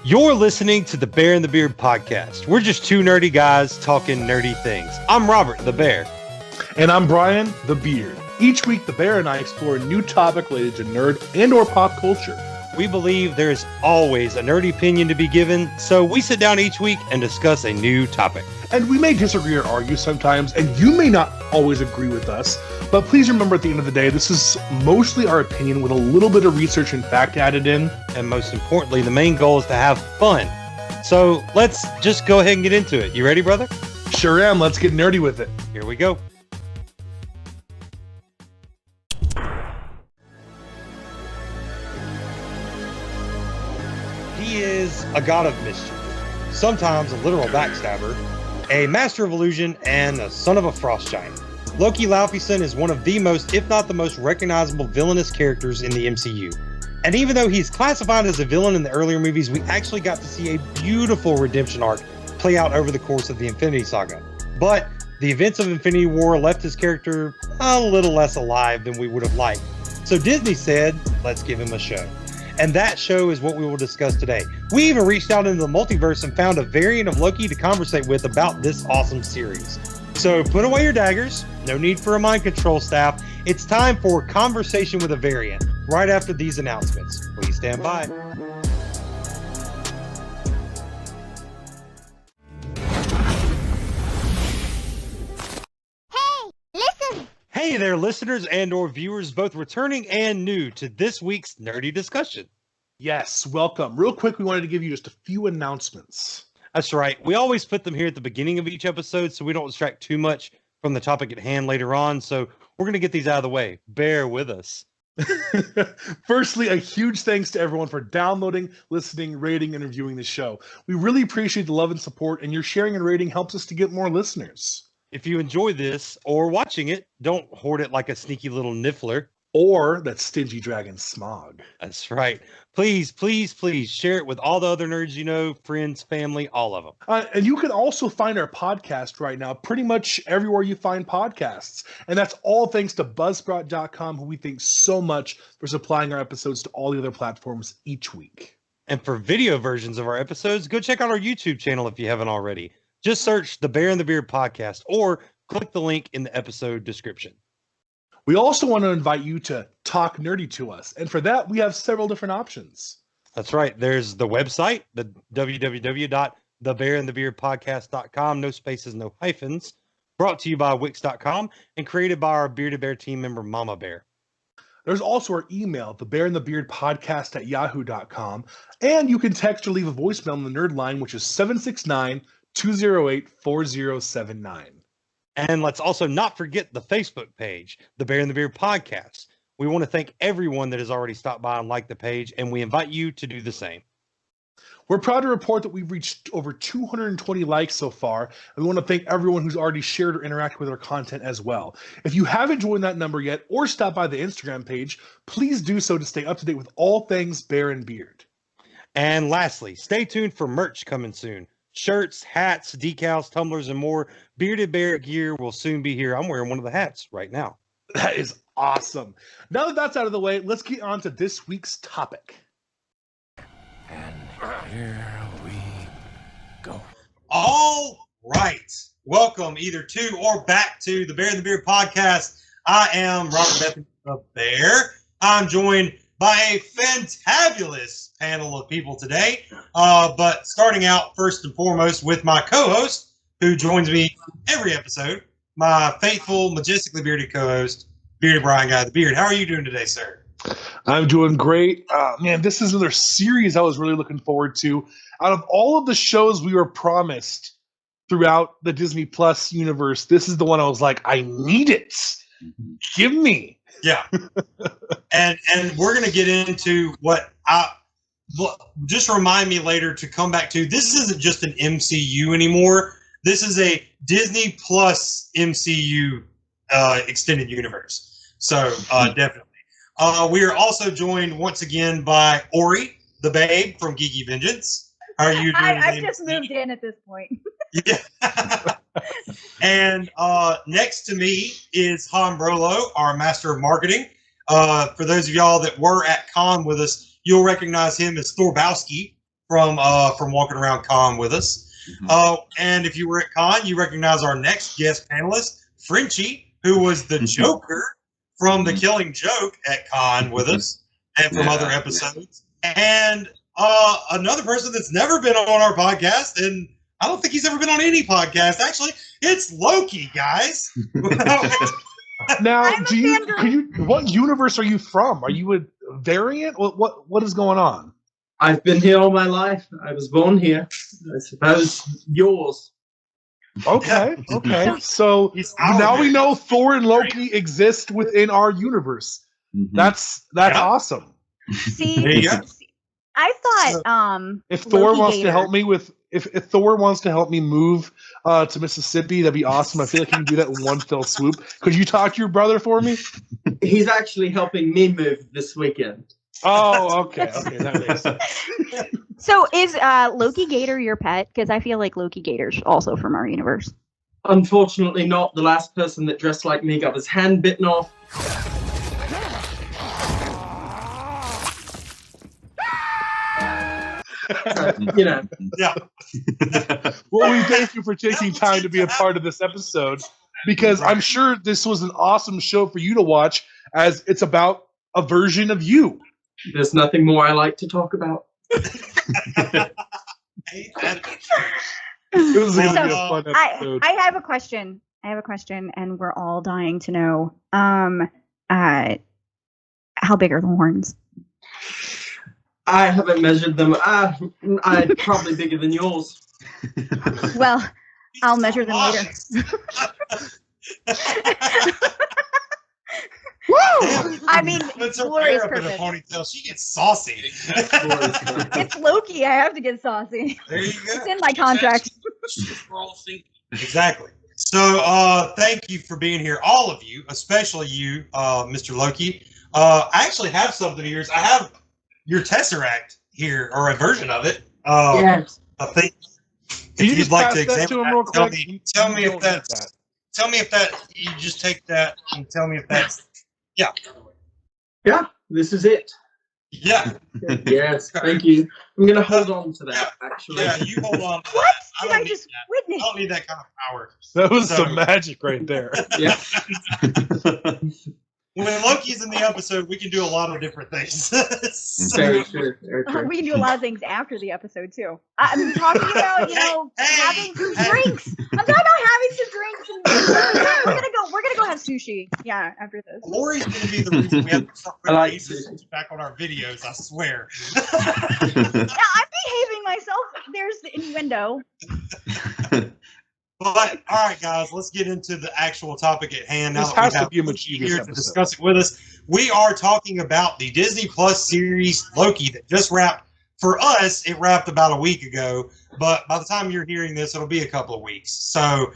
You're listening to the Bear and the Beard podcast. We're just two nerdy guys talking nerdy things. I'm Robert, the Bear. And I'm Brian, the Beard. Each week, the Bear and I explore a new topic related to nerd and or pop culture. We believe there's always a nerdy opinion to be given, so we sit down each week and discuss a new topic. And we may disagree or argue sometimes, and you may not always agree with us, but please remember at the end of the day, this is mostly our opinion with a little bit of research and fact added in. And most importantly, the main goal is to have fun. So let's just go ahead and get into it. You ready, brother? Sure am. Let's get nerdy with it. Here we go. He is a god of mischief, sometimes a literal backstabber, a master of illusion, and a son of a frost giant. Loki Laufeyson is one of the most, if not the most recognizable villainous characters in the MCU. And even though he's classified as a villain in the earlier movies, we actually got to see a beautiful redemption arc play out over the course of the Infinity Saga. But the events of Infinity War left his character a little less alive than we would have liked. So Disney said, let's give him a show. And that show is what we will discuss today. We even reached out into the multiverse and found a variant of Loki to conversate with about this awesome series. So put away your daggers, no need for a mind control staff. It's time for Conversation with a Variant, right after these announcements. Please stand by. Hey there, listeners and or viewers, both returning and new to this week's nerdy discussion. Yes, welcome. Real quick, we wanted to give you just a few announcements. That's right. We always put them here at the beginning of each episode so we don't distract too much from the topic at hand later on. So we're going to get these out of the way. Bear with us. Firstly, a huge thanks to everyone for downloading, listening, rating, and reviewing the show. We really appreciate the love and support, and your sharing and rating helps us to get more listeners. If you enjoy this or watching it, don't hoard it like a sneaky little niffler. Or that stingy dragon Smog. That's right. Please, please, please share it with all the other nerds you know, friends, family, all of them. And you can also find our podcast right now pretty much everywhere you find podcasts. And that's all thanks to Buzzsprout.com, who we thank so much for supplying our episodes to all the other platforms each week. And for video versions of our episodes, go check out our YouTube channel if you haven't already. Just search the Bear and the Beard podcast or click the link in the episode description. We also want to invite you to talk nerdy to us. And for that, we have several different options. That's right. There's the website, the www.thebearandthebeardpodcast.com. No spaces, no hyphens. Brought to you by Wix.com and created by our Bearded Bear team member, Mama Bear. There's also our email, thebearandthebeardpodcast@yahoo.com. And you can text or leave a voicemail on the nerd line, which is 769-208-4079. And let's also not forget the Facebook page, The Bear and the Beard Podcast. We want to thank everyone that has already stopped by and liked the page, and we invite you to do the same. We're proud to report that we've reached over 220 likes so far, and we want to thank everyone who's already shared or interacted with our content as well. If you haven't joined that number yet or stopped by the Instagram page, please do so to stay up to date with all things Bear and Beard. And lastly, stay tuned for merch coming soon. Shirts, hats, decals, tumblers, and more. Bearded Bear gear will soon be here. I'm wearing one of the hats right now. That is awesome. Now that that's out of the way, let's get on to this week's topic. And here we go. All right. Welcome either to or back to the Bear and the Beard podcast. I am Robert Bethany, the Bear. I'm joined by a fantabulous panel of people today. But starting out first and foremost with my co-host, who joins me every episode, my faithful, majestically bearded co-host, Bearded Brian Guy the Beard. How are you doing today, sir? I'm doing great. Man, this is another series I was really looking forward to. Out of all of the shows we were promised throughout the Disney Plus universe, this is the one I was like, I need it. Give me. Yeah. and we're going to get into just remind me later to come back to, this isn't just an MCU anymore. This is a Disney Plus MCU extended universe. So definitely. We are also joined once again by Orey, the babe from Geeky Vengeance. How are you doing? I just moved in at this point. Yeah. And next to me is Han Brolo, our master of marketing. For those of y'all that were at con with us, you'll recognize him as Thorbowski from walking around con with us. And if you were at con, you recognize our next guest panelist, Frenchie, who was the Joker from The Killing Joke at con with us and from other episodes. And another person that's never been on our podcast, and I don't think he's ever been on any podcast. Actually, it's Loki, guys. Now, what universe are you from? Are you a variant? What is going on? I've been here all my life. I was born here. I suppose yours. Okay. So now we know Thor and Loki exist within our universe. That's awesome. See, I thought if Thor wants to help me if Thor wants to help me move to Mississippi, that'd be awesome. I feel like he can do that in one fell swoop. Could you talk to your brother for me? He's actually helping me move this weekend. Oh, okay, that makes sense. So is Loki Gator your pet? Because I feel like Loki Gator's also from our universe. Unfortunately not. The last person that dressed like me got his hand bitten off. Yeah. Well, we thank you for taking time to be a part of this episode, because I'm sure this was an awesome show for you to watch, as it's about a version of you. There's nothing more I like to talk about. It was going to be a fun episode. I have a question. And we're all dying to know. How big are the horns? I haven't measured them. I'm probably bigger than yours. Well, I'll measure them later. Woo! I mean, it's her Glory's hair up in a perfect. ponytail. She gets saucy. It's Loki. I have to get saucy. There you go. It's in my contract. Exactly. So, thank you for being here, all of you, especially you, Mr. Loki. I actually have something of yours. I have your Tesseract here, or a version of it. Yes. I think Can you if you'd just like pass to that examine to him that, real tell quick? me if that's. Tell me if that. You just take that and tell me if that's. Yeah. Yeah, this is it. Yeah. Yes, thank you. I'm going to hold on to that, actually. Yeah, you hold on. To What that. did don't I need just that. witness? I don't need that kind of power. That was So- some magic right there. Yeah. When Loki's in the episode, we can do a lot of different things. Very true. Very true. We can do a lot of things after the episode too. I'm talking about, having some drinks. I'm talking about having some drinks. And we're gonna go have sushi. Yeah, after this. Lori's going to be the reason we have to start I like putting racists back on our videos, I swear. Yeah, I'm behaving myself. There's the innuendo. But, all right, guys, let's get into the actual topic at hand. Now This that we has to have be a Loki mischievous here to episode. discuss it with us. We are talking about the Disney Plus series Loki that just wrapped. For us, it wrapped about a week ago, but by the time you're hearing this, it'll be a couple of weeks. So,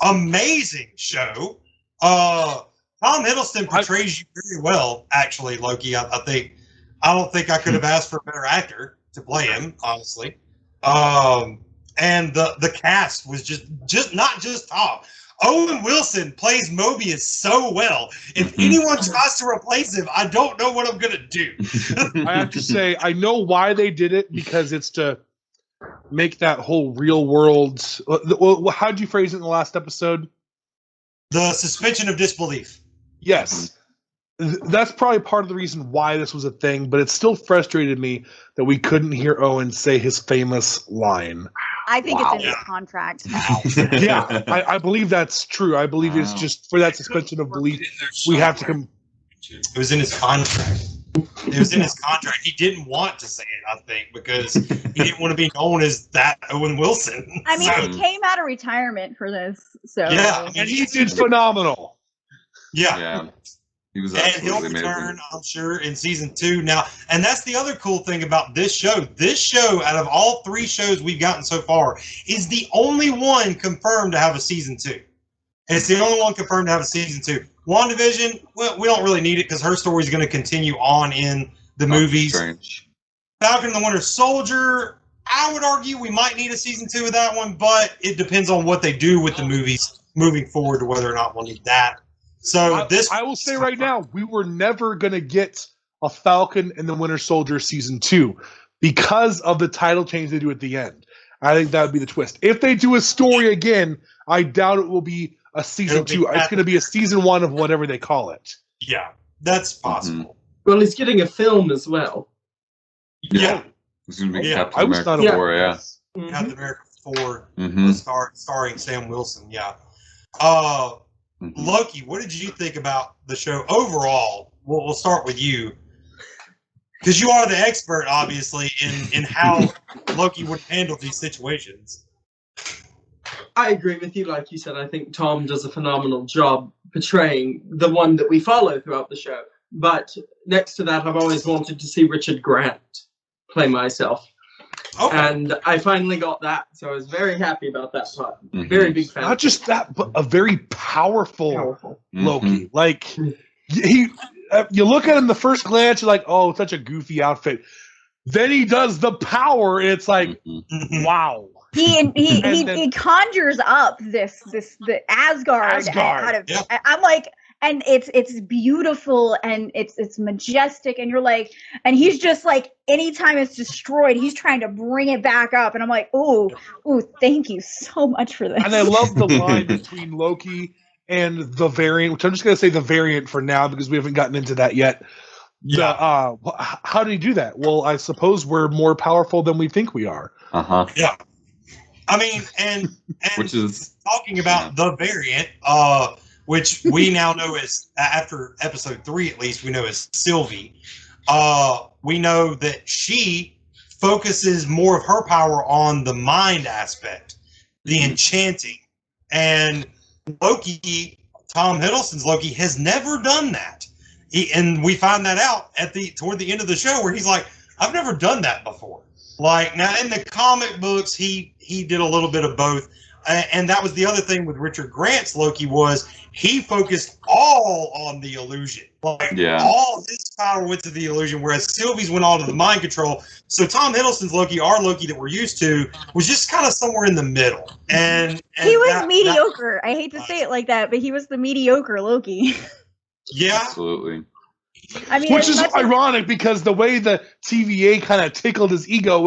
amazing show. Tom Hiddleston portrays you very well, actually, Loki. I don't think I could have asked for a better actor to play him, honestly. And the cast was just not just top. Owen Wilson plays Mobius so well. If anyone tries to replace him, I don't know what I'm gonna do. I have to say, I know why they did it, because it's to make that whole real world. Well, how'd you phrase it in the last episode? The suspension of disbelief. Yes. That's probably part of the reason why this was a thing, but it still frustrated me that we couldn't hear Owen say his famous line. I think it's in his contract. Yeah, I believe that's true. I believe it's just for that suspension of belief. We have to come. It was in his contract. It was in his contract. He didn't want to say it, I think, because he didn't want to be known as that Owen Wilson. I mean, So, he came out of retirement for this, so yeah, And he did phenomenal. yeah. Yeah. He was And he'll absolutely return, amazing. I'm sure, in season 2 now. And that's the other cool thing about this show. This show, out of all 3 shows we've gotten so far, is the only one confirmed to have a season 2. It's the only one confirmed to have a season 2. WandaVision, well, we don't really need it because her story is going to continue on in the movies. Strange. Falcon and the Winter Soldier, I would argue we might need a season 2 of that one, but it depends on what they do with the movies moving forward to whether or not we'll need that. So I will say right now, we were never going to get a Falcon and the Winter Soldier season 2, because of the title change they do at the end. I think that would be the twist. If they do a story again, I doubt it will be a season 2. It's going to be a season 1 of whatever they call it. Yeah, that's possible. Well, he's getting a film as well. Yeah. It's going to be Yeah, Captain I was America not 4, yeah. Captain America 4, Mhm. starring Sam Wilson. Yeah. Loki, what did you think about the show overall? We'll start with you, because you are the expert, obviously, in how Loki would handle these situations. I agree with you. Like you said, I think Tom does a phenomenal job portraying the one that we follow throughout the show. But next to that, I've always wanted to see Richard Grant play myself. Okay. And I finally got that, so I was very happy about that part. Very big fan. Not just that, but a very powerful Loki. Like, he, you look at him the first glance, you're like, oh, such a goofy outfit. Then he does the power, and it's like, wow. He conjures up the Asgard. Out of, I'm like, and it's beautiful and it's majestic, and you're like, and he's just like, anytime it's destroyed, he's trying to bring it back up, and I'm like, ooh, thank you so much for this. And I love the line between Loki and the variant, which I'm just gonna say the variant for now because we haven't gotten into that yet. Yeah. How did he do that? Well, I suppose we're more powerful than we think we are. Yeah. I mean, and which is talking about the variant, which we now know as, after episode 3 at least, we know as Sylvie. We know that she focuses more of her power on the mind aspect, the enchanting. And Loki, Tom Hiddleston's Loki, has never done that. And we find that out toward the end of the show, where he's like, I've never done that before. Like, now in the comic books, he did a little bit of both. And that was the other thing with Richard Grant's Loki, was he focused all on the illusion. Like, all his power went to the illusion, whereas Sylvie's went all to the mind control. So Tom Hiddleston's Loki, our Loki that we're used to, was just kind of somewhere in the middle. And he was mediocre. I hate to say it like that, but he was the mediocre Loki. Yeah. Absolutely. I mean, which is ironic because the way the TVA kind of tickled his ego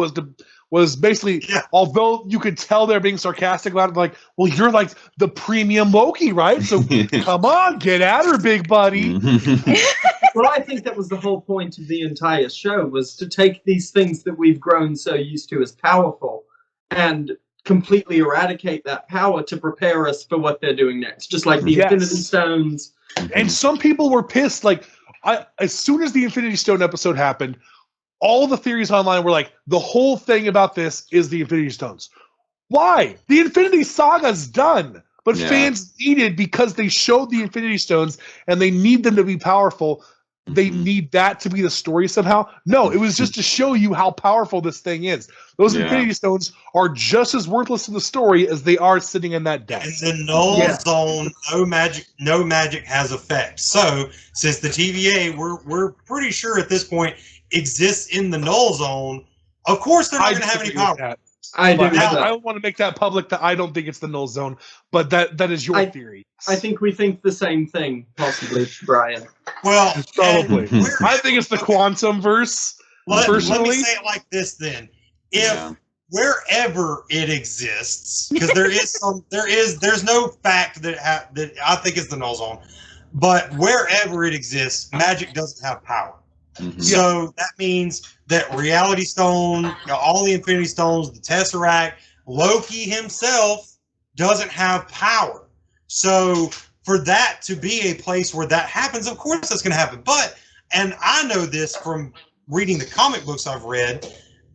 was basically, although you could tell they're being sarcastic about it, like, well, you're like the premium Loki, right? So come on, get at her, big buddy. Well, I think that was the whole point of the entire show, was to take these things that we've grown so used to as powerful and completely eradicate that power to prepare us for what they're doing next. Just like the Infinity Stones. And some people were pissed, like, as soon as the Infinity Stone episode happened, all the theories online were like, the whole thing about this is the Infinity Stones. Why? The Infinity Saga's done. But fans needed, because they showed the Infinity Stones and they need them to be powerful, they need that to be the story somehow. No, it was just to show you how powerful this thing is. Those Infinity Stones are just as worthless in the story as they are sitting in that desk. In the null zone, no magic has effect. So, since the TVA, we're pretty sure at this point, exists in the null zone, of course they're not going to have any power. I don't want to make that public that I don't think it's the null zone, but that is your theory. I think we think the same thing, possibly, Brian. Well, probably. I think it's the quantum verse. Let me say it like this then. If wherever it exists, because there's no fact that I think is the null zone, but wherever it exists, magic doesn't have power. So that means that Reality Stone, all the Infinity Stones, the Tesseract, Loki himself doesn't have power. So for that to be a place where that happens, of course that's going to happen. But, and I know this from reading the comic books I've read,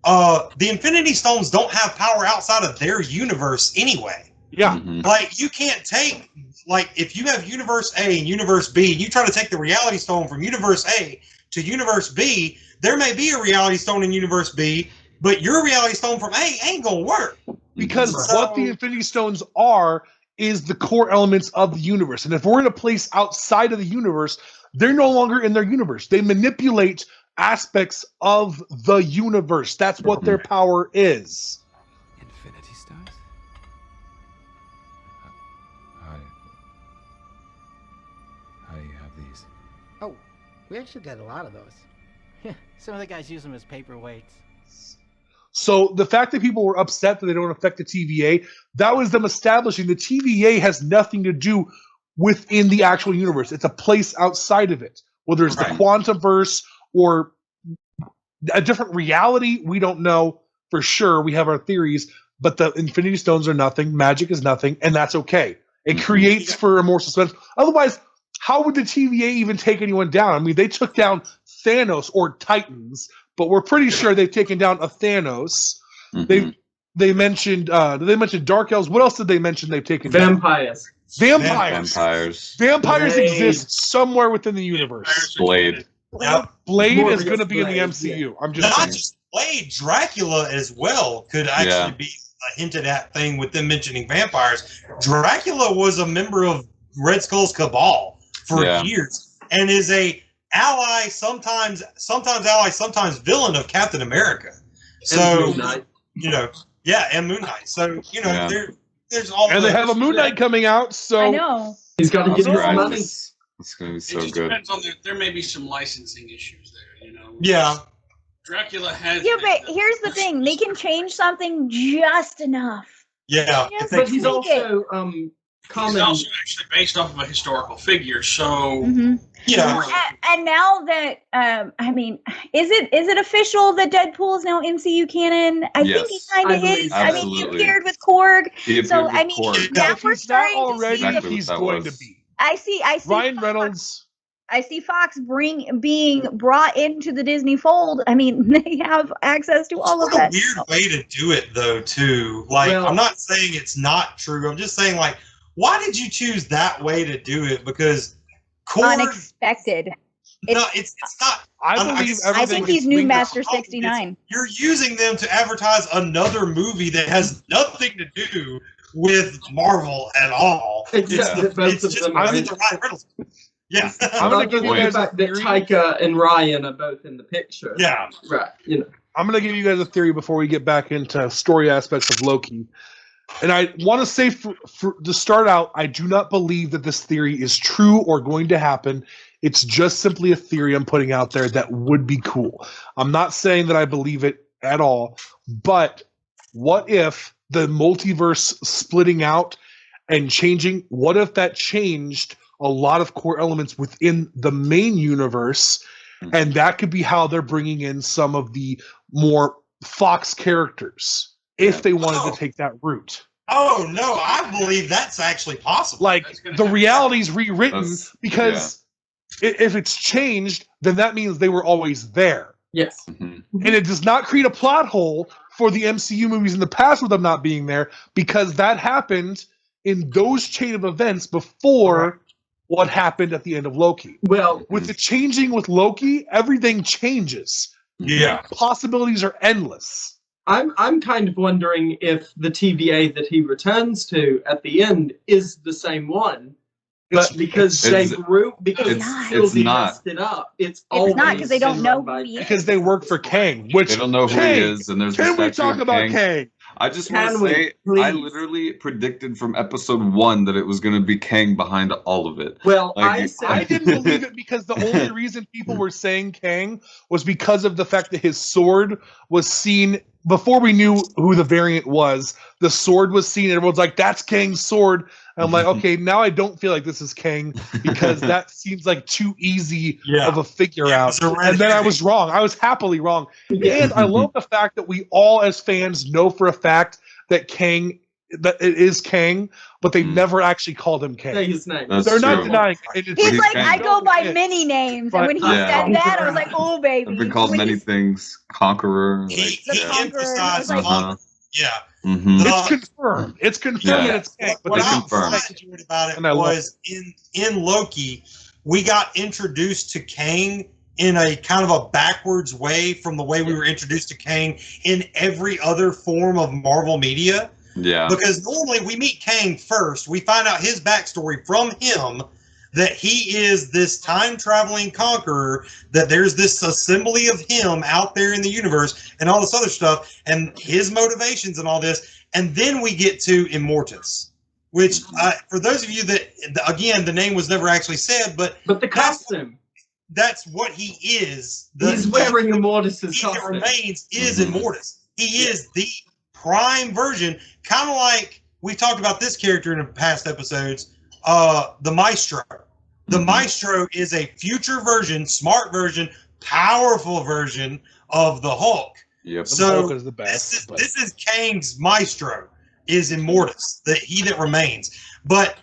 the Infinity Stones don't have power outside of their universe anyway. Yeah. Like, you can't take, like, if you have Universe A and Universe B, and you try to take the Reality Stone from Universe A to Universe B, there may be a Reality Stone in Universe B, but your Reality Stone from A ain't gonna work. Because what the Infinity Stones are is the core elements of the universe. And if we're in a place outside of the universe, they're no longer in their universe. They manipulate aspects of the universe. That's what their power is. Infinity Stones? How do you have these? Oh, we actually got a lot of those. Some of the guys use them as paperweights. So the fact that people were upset that they don't affect the TVA, that was them establishing the TVA has nothing to do within the actual universe. It's a place outside of it. Whether it's the quantum verse or a different reality, we don't know for sure. We have our theories, but the Infinity Stones are nothing, magic is nothing, and that's okay. It creates for a more suspense. Otherwise, how would the TVA even take anyone down? I mean, they took down Thanos or Titans, but we're pretty sure they've taken down a Thanos. They mentioned Dark Elves. What else did they mention they've taken down? Vampires. Vampires exist somewhere within the universe. Blade. Yep. Blade is going to be in the MCU. Yeah. I'm just Not saying. just Blade, Dracula as well could actually be a hinted at thing with them mentioning vampires. Dracula was a member of Red Skull's cabal for years and is a ally, sometimes ally, sometimes villain of Captain America. So, you know, and Moon Knight. So, you know, there's all. And they have a Moon Knight coming out. So I know he's got to get his money. It's going to be so it just good. depends on there may be some licensing issues there, you know. Yeah. Dracula has. Yeah, but here's the thing: they can change something just enough. Yeah. Just But he's tweak it. also He's also actually based off of a historical figure, so Yeah. And now that I mean, is it official that Deadpool is now MCU canon? I think he kind of is. I mean, he appeared with Korg, so I mean, now if we're he's not starting already, to see. he's going to be. I see. Ryan Fox, Reynolds. I see Fox being brought into the Disney fold. I mean, they have access to all of What a that. weird way to do it, though, too. Like, I'm not saying it's not true. I'm just saying, like, why did you choose that way to do it? Because Korg, unexpected. It's not. I think he's new Master 69. You're using them to advertise another movie that has nothing to do with Marvel at all. It's just Ryan Reynolds. Yeah. I'm going to give you guys that Taika and Ryan are both in the picture. Yeah. Right. You know. I'm going to give you guys a theory before we get back into story aspects of Loki. And I want to say to start out, I do not believe that this theory is true or going to happen. It's just simply a theory I'm putting out there that would be cool. I'm not saying that I believe it at all, but what if the multiverse splitting out and changing, what if that changed a lot of core elements within the main universe, and that could be how they're bringing in some of the more Fox characters if they wanted to take that route. Oh, no, I believe that's actually possible. Like, the reality's rewritten because if it's changed, then that means they were always there. Yes. And it does not create a plot hole for the MCU movies in the past with them not being there, because that happened in those chain of events before what happened at the end of Loki. Well, with the changing with Loki, everything changes. Yeah. Possibilities are endless. I'm kind of wondering if the TVA that he returns to at the end is the same one. But because they messed it up, it's always not because they don't know who he is. Because they work for Kang, which they don't know who he is, and there's can we talk about Kang? I just want to say, I literally predicted from episode 1 that it was going to be Kang behind all of it. Well, I didn't believe it because the only reason people were saying Kang was because of the fact that his sword was seen before we knew who the variant was. The sword was seen, and everyone's like, "That's Kang's sword." And I'm like, okay, now I don't feel like this is Kang because that seems like too easy of a figure out. And then I was wrong. I was happily wrong. And I love the fact that we all as fans know for a fact that that it is Kang, but they never actually called him Kang. Say his name. They're not denying it. He's like, I go by many names. And when he said that, I was like, oh, baby. I've been called many things. Conqueror. He emphasized It's confirmed. It's confirmed that it's Kang. But what I was about it was in Loki, we got introduced to Kang in a kind of a backwards way from the way we were introduced to Kang in every other form of Marvel media. Yeah. Because normally we meet Kang first. We find out his backstory from him, that he is this time-traveling conqueror, that there's this assembly of him out there in the universe and all this other stuff, and his motivations and all this. And then we get to Immortus, which, for those of you that, again, the name was never actually said, but the costume. that's what he is. He's wearing Immortus's He that costume. remains is Immortus. He is the prime version, kind of like we talked about this character in past episodes, the Maestro. The Maestro is a future version, smart version, powerful version of the Hulk. Yep. So the Hulk is the best. this is Kang's Maestro, is Immortus, the he that remains. But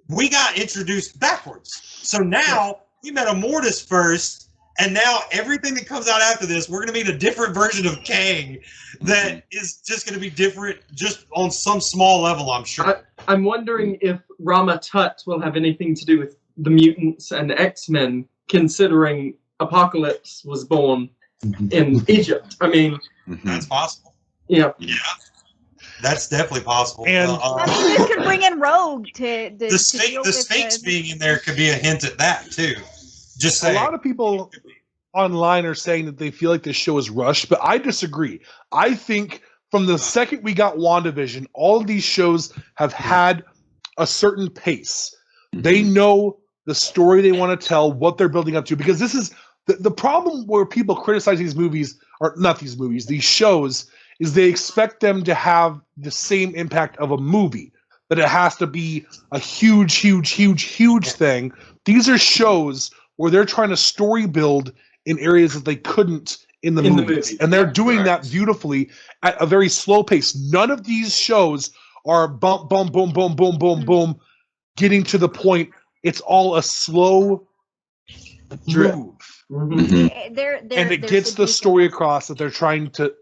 we got introduced backwards. So now we met Immortus first, and now everything that comes out after this, we're going to meet a different version of Kang that is just going to be different, just on some small level, I'm sure. I'm wondering if Rama Tut will have anything to do with the mutants and X-Men, considering Apocalypse was born in Egypt. I mean, That's possible. Yeah. That's definitely possible. And I mean, this could bring in Rogue to the deal with Sphinx being in there could be a hint at that too. Just a saying. lot of people online are saying that they feel like this show is rushed, but I disagree. I think from the second we got WandaVision, all of these shows have had a certain pace. They know the story they want to tell, what they're building up to, because this is the problem where people criticize these movies, or not these movies, these shows, is they expect them to have the same impact of a movie, that it has to be a huge thing. These are shows where they're trying to story build in areas that they couldn't in the movies. And they're doing that beautifully at a very slow pace. None of these shows are bump, boom, boom, boom, boom, boom, boom, getting to the point. It's all a slow move. and it gets the story across that they're trying to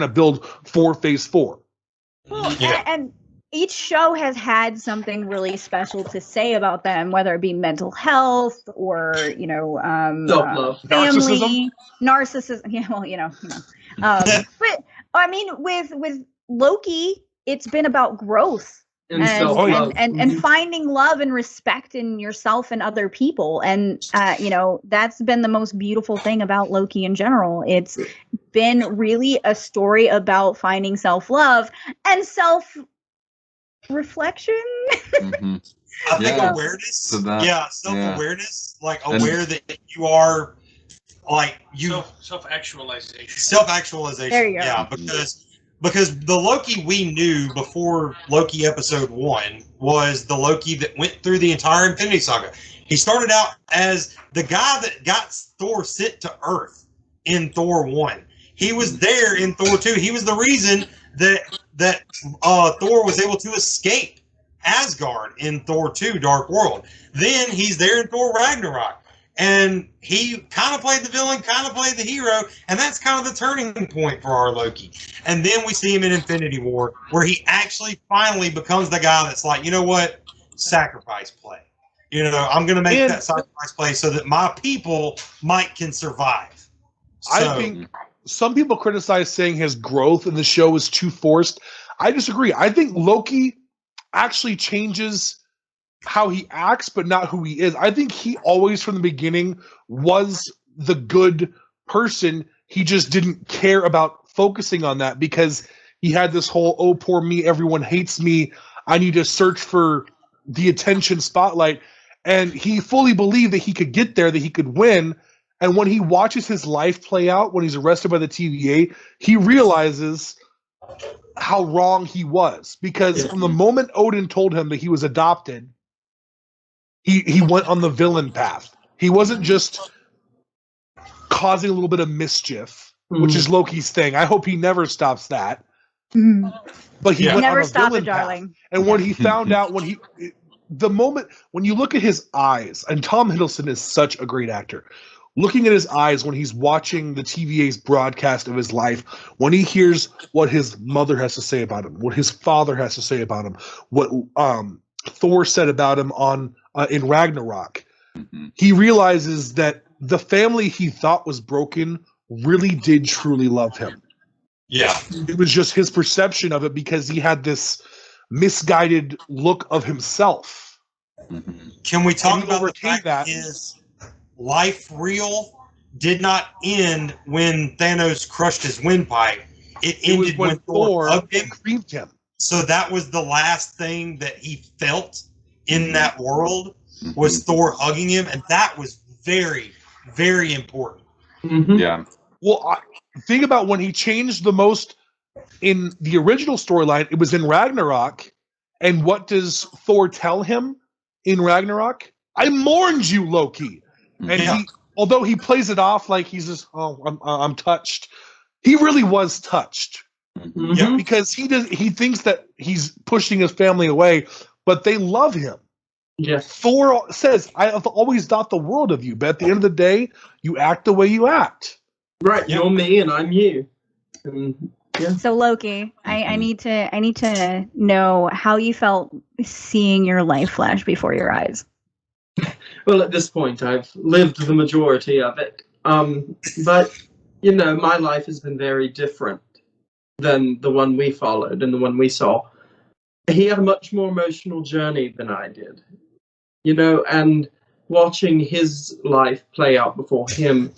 build for Phase 4. Well, and each show has had something really special to say about them, whether it be mental health or self-love, family, narcissism. Yeah, well, but I mean, with Loki, it's been about growth. And finding love and respect in yourself and other people. And, that's been the most beautiful thing about Loki in general. It's been really a story about finding self-love and self-reflection. I think awareness. Self-awareness. Like aware that you are like you. Self-actualization. Self-actualization. There you go. Yeah, because the Loki we knew before Loki episode 1 was the Loki that went through the entire Infinity Saga. He started out as the guy that got Thor sent to Earth in Thor 1. He was there in Thor 2. He was the reason that Thor was able to escape Asgard in Thor 2, Dark World. Then he's there in Thor Ragnarok. And he kind of played the villain, kind of played the hero, and that's kind of the turning point for our Loki. And then we see him in Infinity War, where he actually finally becomes the guy that's like, you know what, sacrifice play. I'm going to make that sacrifice play so that my people can survive. I think some people criticize saying his growth in the show is too forced. I disagree. I think Loki actually changes how he acts, but not who he is. I think he always, from the beginning, was the good person. He just didn't care about focusing on that because he had this whole, oh, poor me, everyone hates me, I need to search for the attention spotlight. And he fully believed that he could get there, that he could win. And when he watches his life play out, when he's arrested by the TVA, he realizes how wrong he was. Because from the moment Odin told him that he was adopted, he went on the villain path. He wasn't just causing a little bit of mischief, which is Loki's thing. I hope he never stops that. But he went on a villain path. And when he found out, when you look at his eyes, and Tom Hiddleston is such a great actor. Looking at his eyes when he's watching the TVA's broadcast of his life, when he hears what his mother has to say about him, what his father has to say about him, what Thor said about him in Ragnarok, he realizes that the family he thought was broken really did truly love him. Yeah. It was just his perception of it because he had this misguided look of himself. Can we talk about the fact that his life reel did not end when Thanos crushed his windpipe? It ended when Thor hugged him. So that was the last thing that he felt in that world was Thor hugging him, and that was very, very important. Mhm. Yeah. Well, think about when he changed the most in the original storyline. It was in Ragnarok, and what does Thor tell him in Ragnarok? I mourned you, Loki. And Yeah. although he plays it off like he's just, I'm touched. He really was touched. Mhm. Yeah. Because he thinks that he's pushing his family away, but they love him. Yes. Thor says, I have always thought the world of you, but at the end of the day, you act the way you act. Right. Yeah. You're me and I'm you. And, yeah. So Loki, I need to know how you felt seeing your life flash before your eyes. Well, at this point, I've lived the majority of it. But, you know, my life has been very different than the one we followed and the one we saw. He had a much more emotional journey than I did, you know, and watching his life play out before him.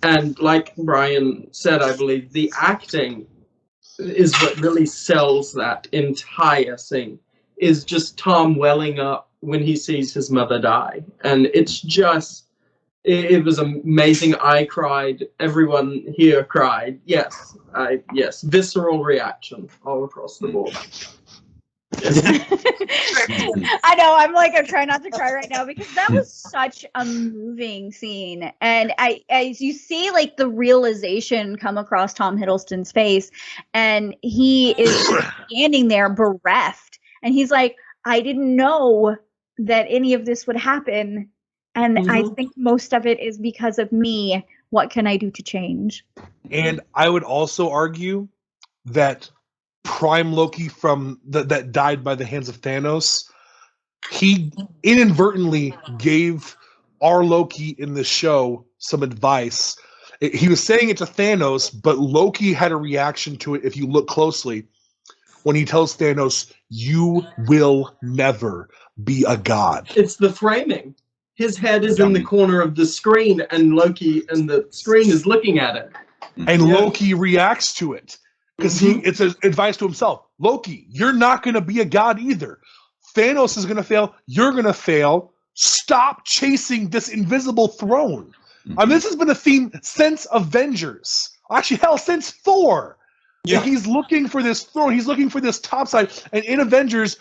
And like Brian said, I believe the acting is what really sells that entire scene, is just Tom welling up when he sees his mother die. And it's just, it was amazing. I cried. Everyone here cried. Yes, visceral reaction all across the board. I know. I'm trying not to cry right now because that was such a moving scene, and as you see, like the realization come across Tom Hiddleston's face, and he is standing there bereft, and he's like, "I didn't know that any of this would happen, and I think most of it is because of me. What can I do to change?" And I would also argue that Prime Loki from that died by the hands of Thanos, he inadvertently gave our Loki in the show some advice. He was saying it to Thanos, but Loki had a reaction to it if you look closely when he tells Thanos, "You will never be a god." It's the framing. His head is in the corner of the screen and Loki and the screen is looking at it. And Loki reacts to it. Because it's an advice to himself. Loki, you're not going to be a god either. Thanos is going to fail. You're going to fail. Stop chasing this invisible throne. This has been a theme since Avengers. Actually, hell, since Thor. Yeah. And he's looking for this throne. He's looking for this topside. And in Avengers,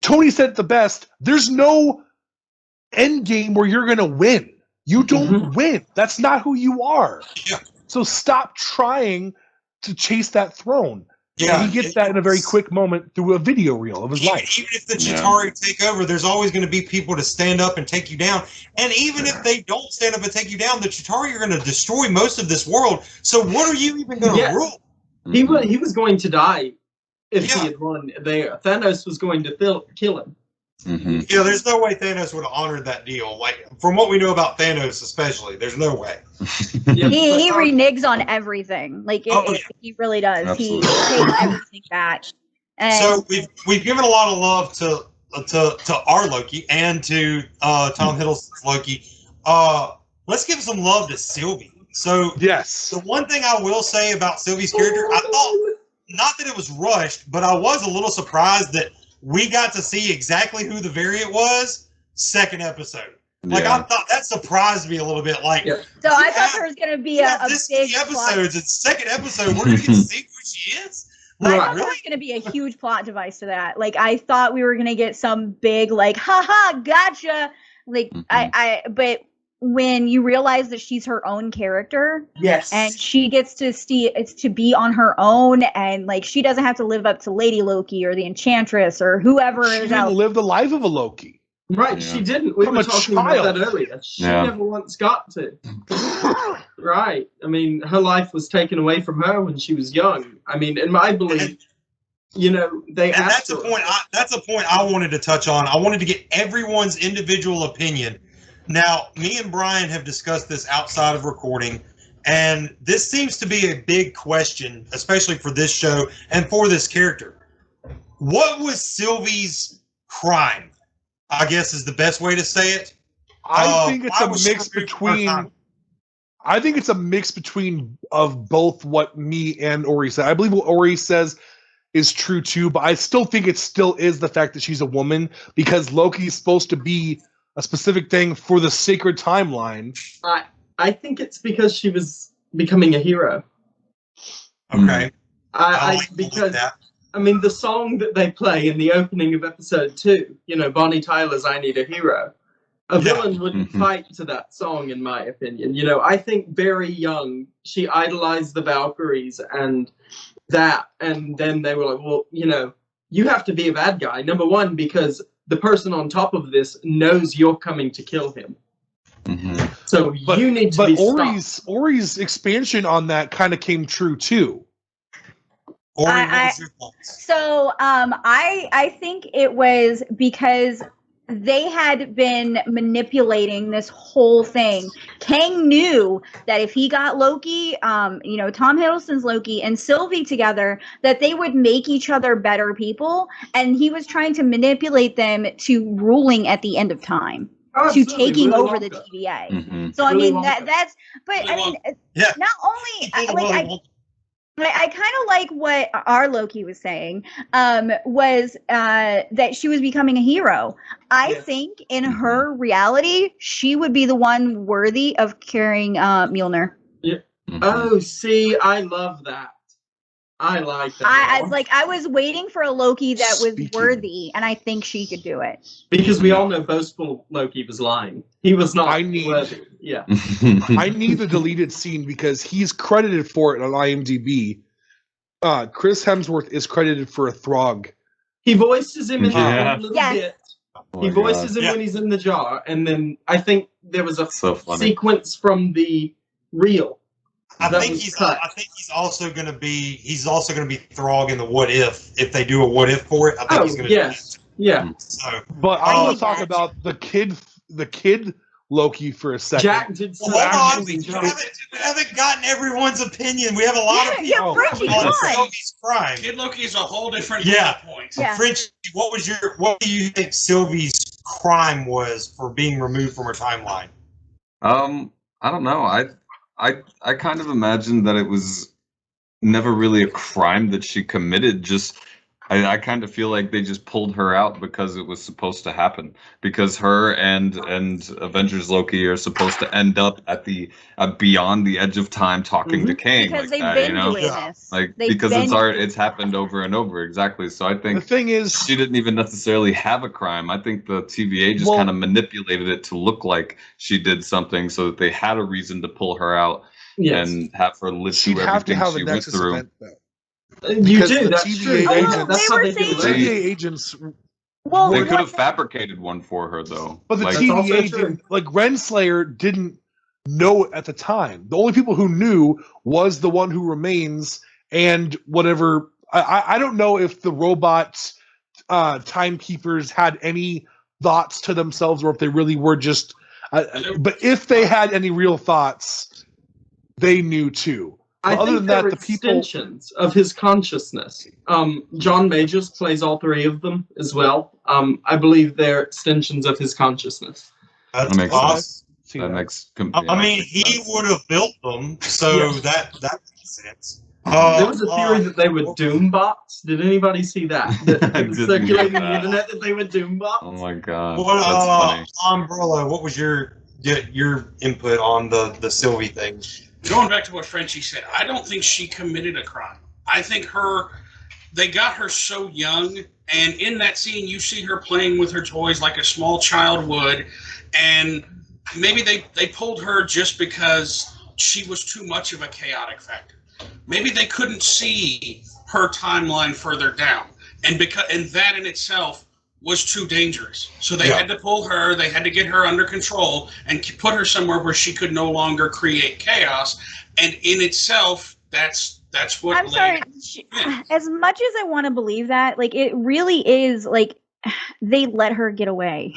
Tony said it the best. There's no end game where you're going to win. You don't win. That's not who you are. Yeah. So stop trying to chase that throne. Yeah, and he gets that in a very quick moment through a video reel of his life. Even if the Chitauri take over, there's always going to be people to stand up and take you down. And even if they don't stand up and take you down, the Chitauri are going to destroy most of this world. So what are you even going to rule? He was going to die if he had won there. Thanos was going to kill him. Yeah, there's no way Thanos would have honored that deal. Like, from what we know about Thanos especially, there's no way. He reneges on everything. Like, he really does. Absolutely. He takes everything back. And So we've given a lot of love to our Loki and to Tom Hiddleston's Loki. Let's give some love to Sylvie. So Yes. the one thing I will say about Sylvie's character, I thought, not that it was rushed, but I was a little surprised that we got to see exactly who the variant was second episode. Like, I thought that surprised me a little bit. Like, so I thought there was going to be a this big many episodes, and second episode, we're going to get to see who she is. I Like, thought there was going to be a huge plot device to that. Like, I thought we were going to get some big, like, haha, gotcha. Like, but when you realize that she's her own character, and she gets to see it's to be on her own, and like she doesn't have to live up to Lady Loki or the Enchantress or whoever She is didn't out. live the life of a Loki. Right, she didn't. We From were a talking about child. that earlier. She never once got to. Right. I mean, her life was taken away from her when she was young. I mean, in my belief, you know, they and asked that's a her. point. That's a point I wanted to touch on. I wanted to get everyone's individual opinion. Now, me and Brian have discussed this outside of recording, and this seems to be a big question, especially for this show and for this character. What was Sylvie's crime? I guess is the best way to say it. I think it's why a was she mix removed from her between. time? I think it's a mix between of both what me and Orey said. I believe what Orey says is true too, but I still think it still is the fact that she's a woman because Loki is supposed to be a specific thing for the sacred timeline. I think it's because she was becoming a hero. Okay. Because I mean, the song that they play in the opening of episode 2, you know, Bonnie Tyler's "I Need a Hero." A villain wouldn't fight to that song, in my opinion. You know, I think very young, she idolized the Valkyries and that, and then they were like, well, you know, you have to be a bad guy. Number one, because the person on top of this knows you're coming to kill him. So you need to be stopped. Orey's expansion on that kind of came true too. I think it was because they had been manipulating this whole thing. Kang knew that if he got Loki, you know, Tom Hiddleston's Loki and Sylvie together, that they would make each other better people. And he was trying to manipulate them to ruling at the end of time, to taking over the TVA. So, I mean, that's, but I mean, not only, I kind of like what our Loki was saying, was that she was becoming a hero. I think in her reality, she would be the one worthy of carrying Mjolnir. Yeah. Oh, see, I love that. I like that. I was waiting for a Loki that was worthy, and I think she could do it. Because we all know boastful Loki was lying. He was not worthy. Yeah. I need the deleted scene because he's credited for it on IMDb. Chris Hemsworth is credited for a Throg. He voices him in a little bit. Oh he voices him when he's in the jar, and then I think there was a sequence from the reel. I think he's also going to be Throg in the What If they do a What If for it. I think he's going to do that. Yeah. So, but I want to talk about the kid Loki for a second. Jack did we haven't gotten everyone's opinion. We have a lot of people on Sylvie's crime. Kid Loki is a whole different point. French, what do you think Sylvie's crime was for being removed from her timeline? I don't know. I kind of imagined that it was never really a crime that she committed. Just I kind of feel like they just pulled her out because it was supposed to happen. Because her and Avengers Loki are supposed to end up at the beyond the edge of time talking to Kang. Because like they've that, been you know? doing this. Like because it's happened over and over. Exactly. So I think the thing is she didn't even necessarily have a crime. I think the TVA just kind of manipulated it to look like she did something so that they had a reason to pull her out and have her live through everything she went through. Event, you do. That's true. That's how they do TVA agents. Well, they could have fabricated one for her, though. But the TVA didn't, like Renslayer didn't know it at the time. The only people who knew was the one who remains and whatever. I don't know if the robots, timekeepers had any thoughts to themselves or if they really were just. But if they had any real thoughts, they knew too. I think they're extensions of his consciousness. John Majors plays all three of them as well. I believe they're extensions of his consciousness. That's awesome. That makes I mean, he would have built them, so that makes sense. There was a theory that they were Doom bots. Did anybody see that? That was circulating on the internet that they were Doom bots. Oh my god! That's funny. Umbrella, what was your input on the Sylvie thing? Going back to what Frenchie said, I don't think she committed a crime. I think they got her so young, and in that scene, you see her playing with her toys like a small child would, and maybe they pulled her just because she was too much of a chaotic factor. Maybe they couldn't see her timeline further down, and that in itself was too dangerous. So they had to pull her, they had to get her under control and put her somewhere where she could no longer create chaos. And in itself, that's what I'm sorry. As much as I want to believe that, like, it really is like they let her get away.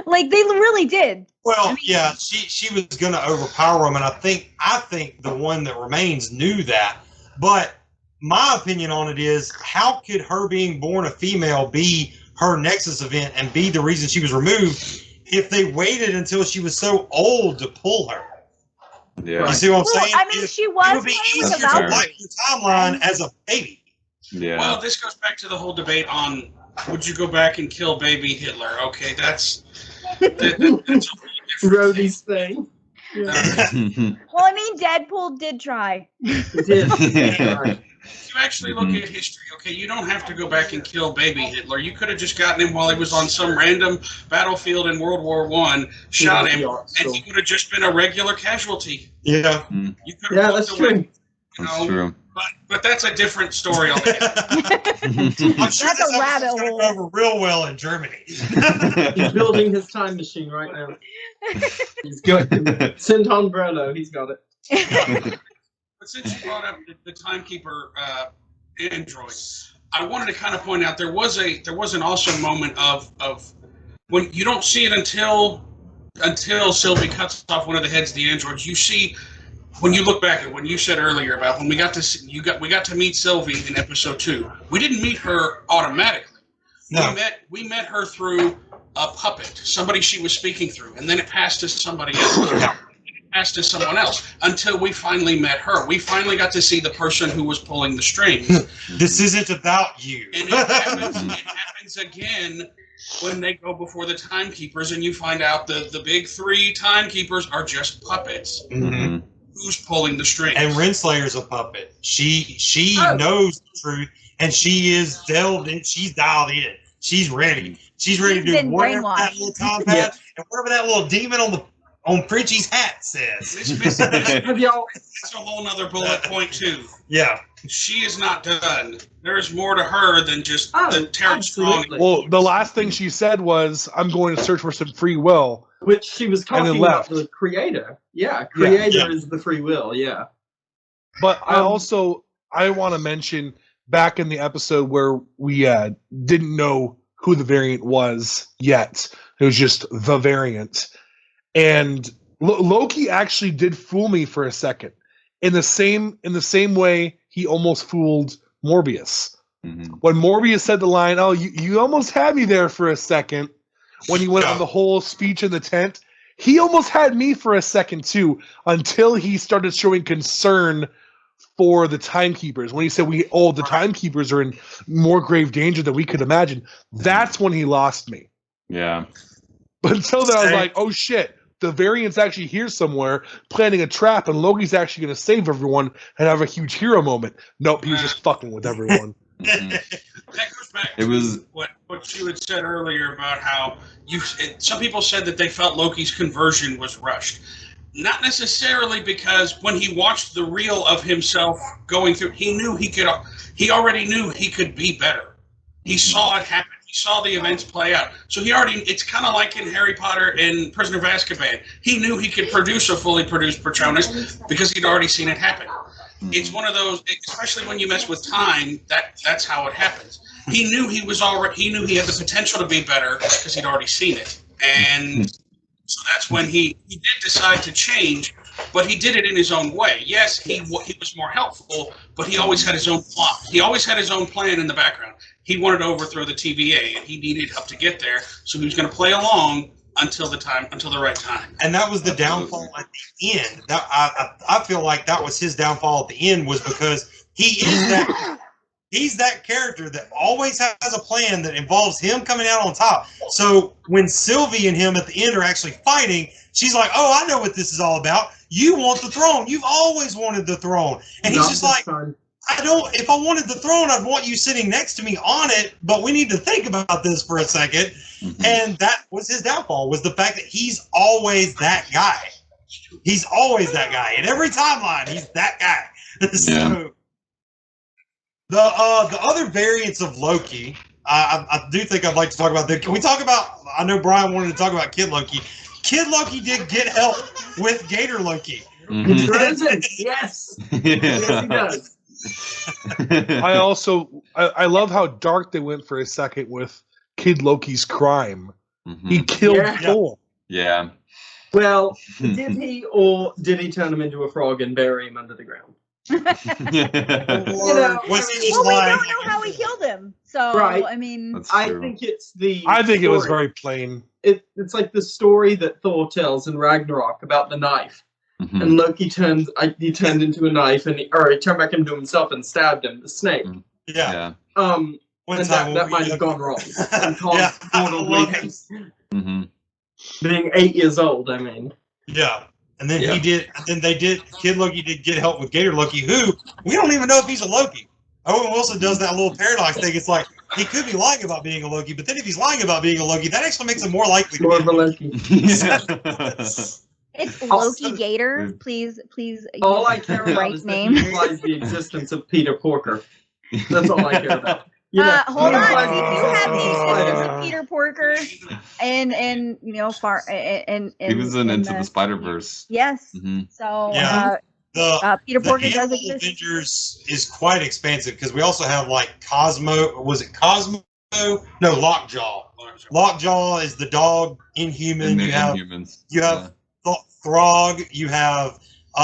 Like, they really did. Well, she was going to overpower him, and I think the one that remains knew that. But my opinion on it is, how could her being born a female be her Nexus event and be the reason she was removed if they waited until she was so old to pull her? Yeah. You see what I'm saying? I mean, she was. It would be easier to wipe your timeline as a baby. Yeah. Well, this goes back to the whole debate on would you go back and kill baby Hitler? Okay, that's Rhodey's thing. Well, I mean, Deadpool did try. He did. If you actually look at history, okay, you don't have to go back and kill baby Hitler. You could have just gotten him while he was on some random battlefield in World War I, shot him, and he would have just been a regular casualty. Yeah. You could have that's true. That's true. But that's a different story altogether. I'm sure That's this a rabbit episode's gonna hole. go over real well in Germany. He's building his time machine right now. He's good. Send on Brolo. He's got it. But since you brought up the timekeeper android, I wanted to kind of point out there was an awesome moment of when you don't see it until Sylvie cuts off one of the heads of the androids. You see when you look back at when you said earlier about when we got to meet Sylvie in episode 2. We didn't meet her automatically. No. We met her through a puppet, somebody she was speaking through, and then it passed to somebody else. Passed to someone else until we finally met her. We finally got to see the person who was pulling the strings. This isn't about you. And it happens again when they go before the timekeepers, and you find out the big 3 timekeepers are just puppets. Mm-hmm. Who's pulling the strings? And Renslayer's a puppet. She knows the truth, and she is delved in. She's dialed in. She's ready. She's ready to do whatever that little combat and whatever that little demon on Pritchie's hat says. Have y'all? That's a whole nother bullet point too. Yeah. She is not done. There's more to her than just the Terrence Strong. Well, the last thing she said was, "I'm going to search for some free will," which she was talking about the creator. Yeah, creator is the free will. Yeah. But I want to mention back in the episode where we didn't know who the variant was yet. It was just the variant. And Loki actually did fool me for a second, in the same way he almost fooled Morbius. Mm-hmm. When Morbius said the line, "Oh, you almost had me there for a second," when he went on the whole speech in the tent, he almost had me for a second too, until he started showing concern for the timekeepers. When he said the timekeepers are in more grave danger than we could imagine, that's when he lost me. Yeah. But until then, I was like, oh shit, the variant's actually here somewhere, planning a trap, and Loki's actually going to save everyone and have a huge hero moment. Nope, he was just fucking with everyone. That goes back to what you had said earlier about how some people said that they felt Loki's conversion was rushed. Not necessarily, because when he watched the reel of himself going through, he already knew he could be better. He saw it happen. He saw the events play out. So it's kind of like in Harry Potter and Prisoner of Azkaban. He knew he could produce a fully produced Patronus because he'd already seen it happen. It's one of those, especially when you mess with time, that's how it happens. He knew he had the potential to be better because he'd already seen it. And so that's when he did decide to change, but he did it in his own way. Yes, he was more helpful, but he always had his own plot. He always had his own plan in the background. He wanted to overthrow the TVA, and he needed help to get there, so he was going to play along until the right time. And that was the downfall at the end. That I feel like that was his downfall at the end, was because he's that character that always has a plan that involves him coming out on top. So when Sylvie and him at the end are actually fighting, she's like, "Oh, I know what this is all about. You want the throne. You've always wanted the throne." And he's just like, if I wanted the throne, I'd want you sitting next to me on it, but we need to think about this for a second. Mm-hmm. And that was his downfall, was the fact that he's always that guy. He's always that guy. In every timeline, he's that guy. So the other variants of Loki, I do think I'd like to talk about them. Can we talk about, I know Brian wanted to talk about Kid Loki. Kid Loki did get help with Gator Loki. Mm-hmm. Yes. Yes, he does. I love how dark they went for a second with Kid Loki's crime. Mm-hmm. He killed Thor. Yeah. Well, did he, or did he turn him into a frog and bury him under the ground? Was he just we don't know how he killed him. So I mean, I think it's it was very plain. It's like the story that Thor tells in Ragnarok about the knife. Mm-hmm. And Loki turned into a knife, and he turned back into himself and stabbed him, the snake. Yeah. And that might have gone wrong. Being 8 years old, I mean. Yeah. And then Kid Loki did get help with Gator Loki, who we don't even know if he's a Loki. Owen Wilson does that little paradox thing. It's like he could be lying about being a Loki, but then if he's lying about being a Loki, that actually makes him more likely to be a Loki. It's Loki Gator. Please. All I care about is that he implies the existence of Peter Porker. That's all I care about. Hold on. We do have the existence of Peter Porker, and far and he was in Into the Spider-Verse. Yes. Mm-hmm. So the Peter Porker does exist. Avengers is quite expansive because we also have like Cosmo. Was it Cosmo? No, Lockjaw. Lockjaw is the dog. Inhuman. You have Throg. You have.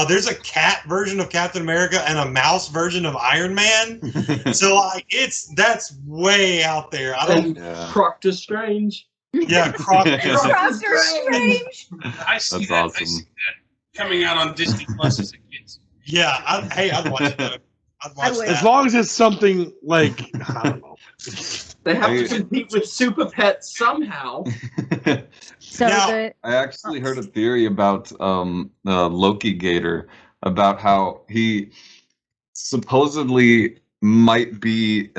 There's a cat version of Captain America and a mouse version of Iron Man. So like that's way out there. Proctor Strange. Yeah, Proctor Strange. I see that. Awesome. I see that coming out on Disney Plus as a kid. Yeah, I'd watch it. I'd watch that. As long as it's something like I don't know. They have to compete with Super Pets somehow. So I actually heard a theory about Loki Gator, about how he supposedly might be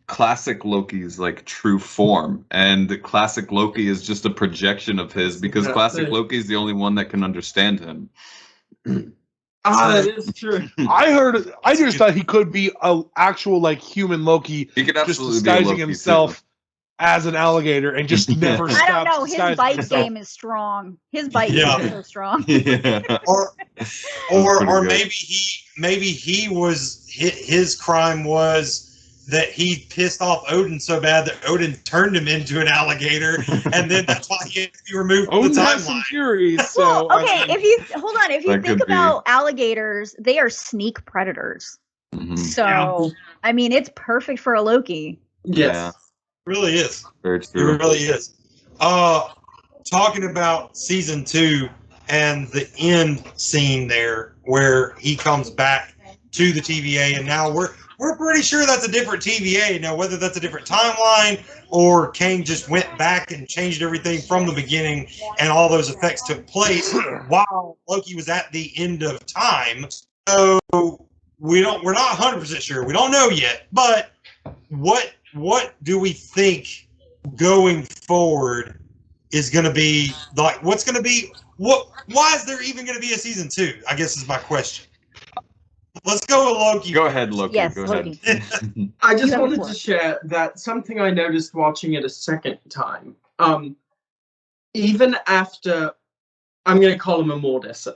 classic Loki's like true form, and classic Loki is just a projection of his because classic Loki is the only one that can understand him. That is true. I just thought he could be an actual like human Loki, He could just absolutely be a disguising Loki himself as an alligator and just never stops. I don't know. His disguising bite himself. game is strong. His bite game is so strong. Yeah. Or maybe he was his crime was that he pissed off Odin so bad that Odin turned him into an alligator, and then that's why he had to be removed from the Odin has some timeline. furies, so Well, okay, if you think could be. about alligators, they are sneak predators. Mhm. So, I mean, it's perfect for a Loki. Yes. Yeah. It really is. Very It true. really is. Talking about season 2 and the end scene there where he comes back to the TVA, and now we're pretty sure that's a different TVA. Now, whether that's a different timeline or Kang just went back and changed everything from the beginning and all those effects took place while Loki was at the end of time. So we're not 100% sure. We don't know yet, but what do we think going forward is going to be like? What's going to be why is there even going to be a season 2? I guess is my question. Let's go with Loki. Go ahead, Loki. Yes, Go Loki. ahead. I just You have wanted the floor. to share that something I noticed watching it a second time. Even after, I'm going to call him Immortus.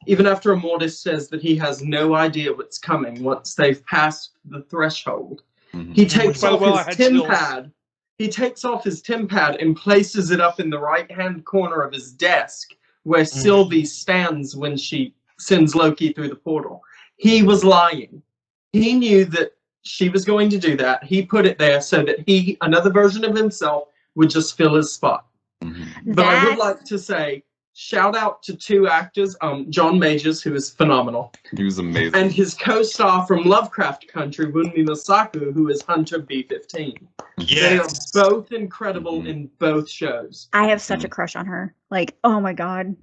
Even after Immortus says that he has no idea what's coming once they've passed the threshold, he takes By the off way, I his had Tim chills. pad. He takes off his Tim pad and places it up in the right-hand corner of his desk where Sylvie stands when she sends Loki through the portal. He was lying. He knew that she was going to do that. He put it there so that another version of himself, would just fill his spot. But I would like to say, shout out to 2 actors, John Majors, who is phenomenal, He was amazing. and his co-star from Lovecraft Country, Wunmi Masaku, who is Hunter B-15. They are both incredible in both shows. I have such a crush on her. Like, oh my god.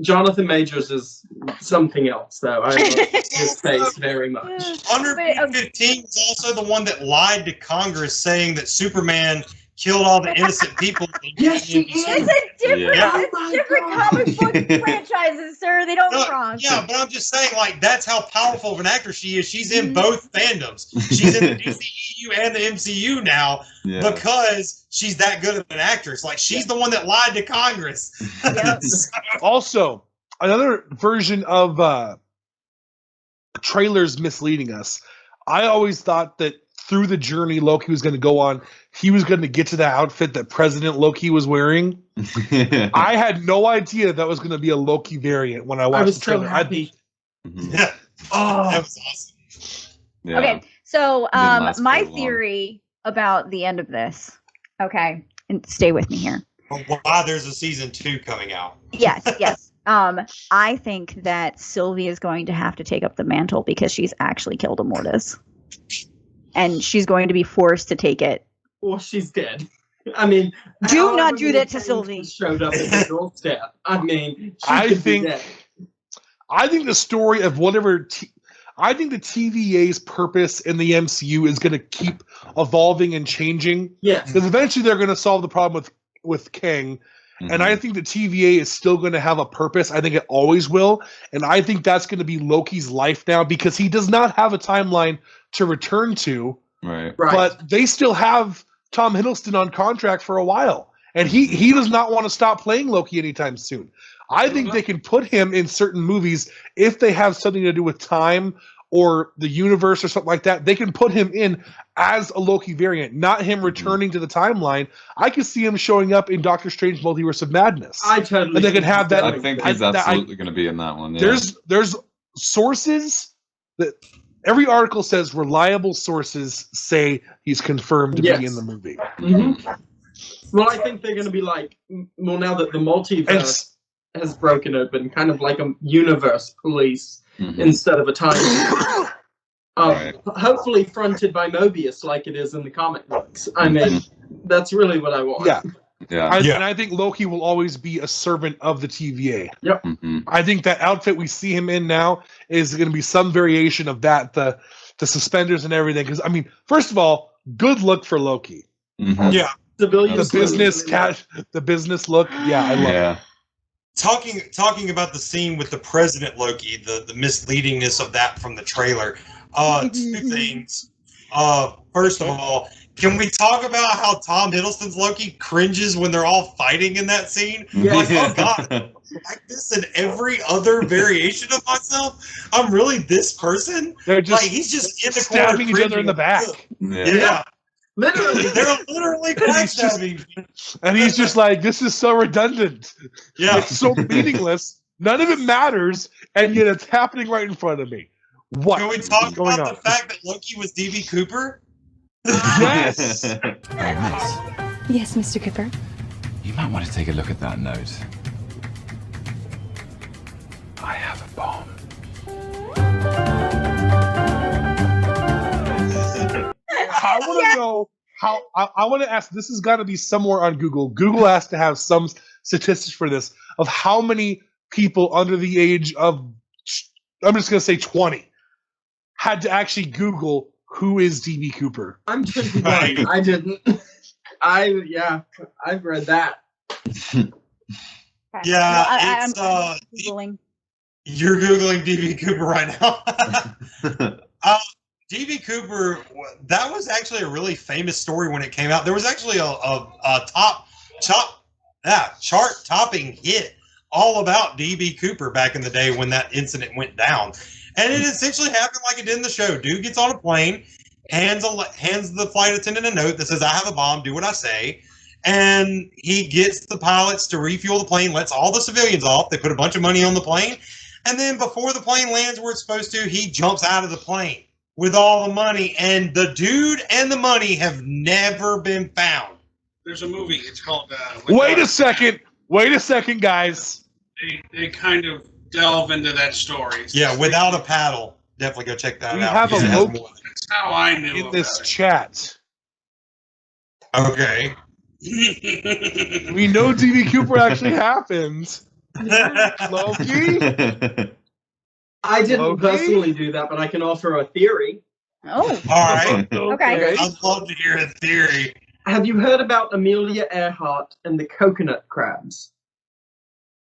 Jonathan Majors is something else, though. I love his face very much. Hunter B-15 is also the one that lied to Congress saying that Superman killed all the innocent people. Yes, he is. It's different comic book franchises, sir. They don't cross. Yeah, but I'm just saying, like, that's how powerful of an actress she is. She's in both fandoms. She's in the DCEU and the MCU now because she's that good of an actress. Like, she's the one that lied to Congress. Also, another version of trailers misleading us. I always thought that through the journey Loki was going to go on, he was going to get to the outfit that President Loki was wearing. I had no idea that was going to be a Loki variant when I watched the trailer. So happy. Yeah. Oh, that was awesome. Yeah. Okay, so Didn't last my very long. theory about the end of this. Okay, and stay with me here. Why there's a season 2 coming out. Yes, yes. I think that Sylvie is going to have to take up the mantle because she's actually killed Immortus. And she's going to be forced to take it. Or she's dead. I mean, Do not do that to Sylvie. Showed up at the doorstep. I mean, I think the story of whatever. I think the TVA's purpose in the MCU is going to keep evolving and changing. Yes. Because eventually they're going to solve the problem with Kang. Mm-hmm. And I think the TVA is still going to have a purpose. I think it always will. And I think that's going to be Loki's life now because he does not have a timeline to return to. Right. But they still have Tom Hiddleston on contract for a while. And he does not want to stop playing Loki anytime soon. I think they can put him in certain movies if they have something to do with time or the universe or something like that. They can put him in as a Loki variant, not him returning to the timeline. I could see him showing up in Doctor Strange Multiverse of Madness. I totally. And they could have that. I think he's absolutely going to be in that one. Yeah. There's sources that every article says reliable sources say he's confirmed to be in the movie. Mm-hmm. Well, I think they're going to be like, well, now that the multiverse has broken open, kind of like a universe police instead of a time. Hopefully fronted by Mobius like it is in the comic books. I mean, that's really what I want. Yeah. And I think Loki will always be a servant of the TVA. Yep. Mm-hmm. I think that outfit we see him in now is going to be some variation of that, the suspenders and everything. Because, I mean, first of all, good look for Loki. Mm-hmm. Yeah. The business look. Yeah, I love it. Talking about the scene with the President Loki, the misleadingness of that from the trailer. Two things. First of all, can we talk about how Tom Hiddleston's Loki cringes when they're all fighting in that scene? Yeah. Like, oh god, like this in every other variation of myself. I'm really this person. They're just like he's just in the stabbing corner each other in the back. Yeah. Literally. They're literally backstabbing. And he's just like, this is so redundant. Yeah. It's so meaningless. None of it matters, and yet it's happening right in front of me. What? Can we talk about the fact that Loki was DB Cooper? Yes! Miss, Yes, Mr. Cooper. you might want to take a look at that note. I have a bomb. I want to know how. I want to ask. This has got to be somewhere on Google. Google has to have some statistics for this of how many people under the age of, I'm just going to say 20, had to actually Google who is DB Cooper. I'm 21. I didn't. I've read that. Yeah, I'm it's Googling. You're Googling DB Cooper right now. DB Cooper, that was actually a really famous story when it came out. There was actually a chart-topping hit all about DB Cooper back in the day when that incident went down. And it essentially happened like it did in the show. Dude gets on a plane, hands the flight attendant a note that says, I have a bomb, do what I say. And he gets the pilots to refuel the plane, lets all the civilians off. They put a bunch of money on the plane. And then before the plane lands where it's supposed to, he jumps out of the plane with all the money. And the dude and the money have never been found. There's a movie. It's called. Wait a second, guys. They kind of delve into that story. Yeah, Without a Paddle. Definitely go check that out. We have a because it has Loki more. That's how I knew in this about chat. Okay. We know DB Cooper actually happened. Loki? I didn't Loki? personally do that, but I can offer a theory. Oh, All right. okay. I'd love to hear a theory. Have you heard about Amelia Earhart and the coconut crabs?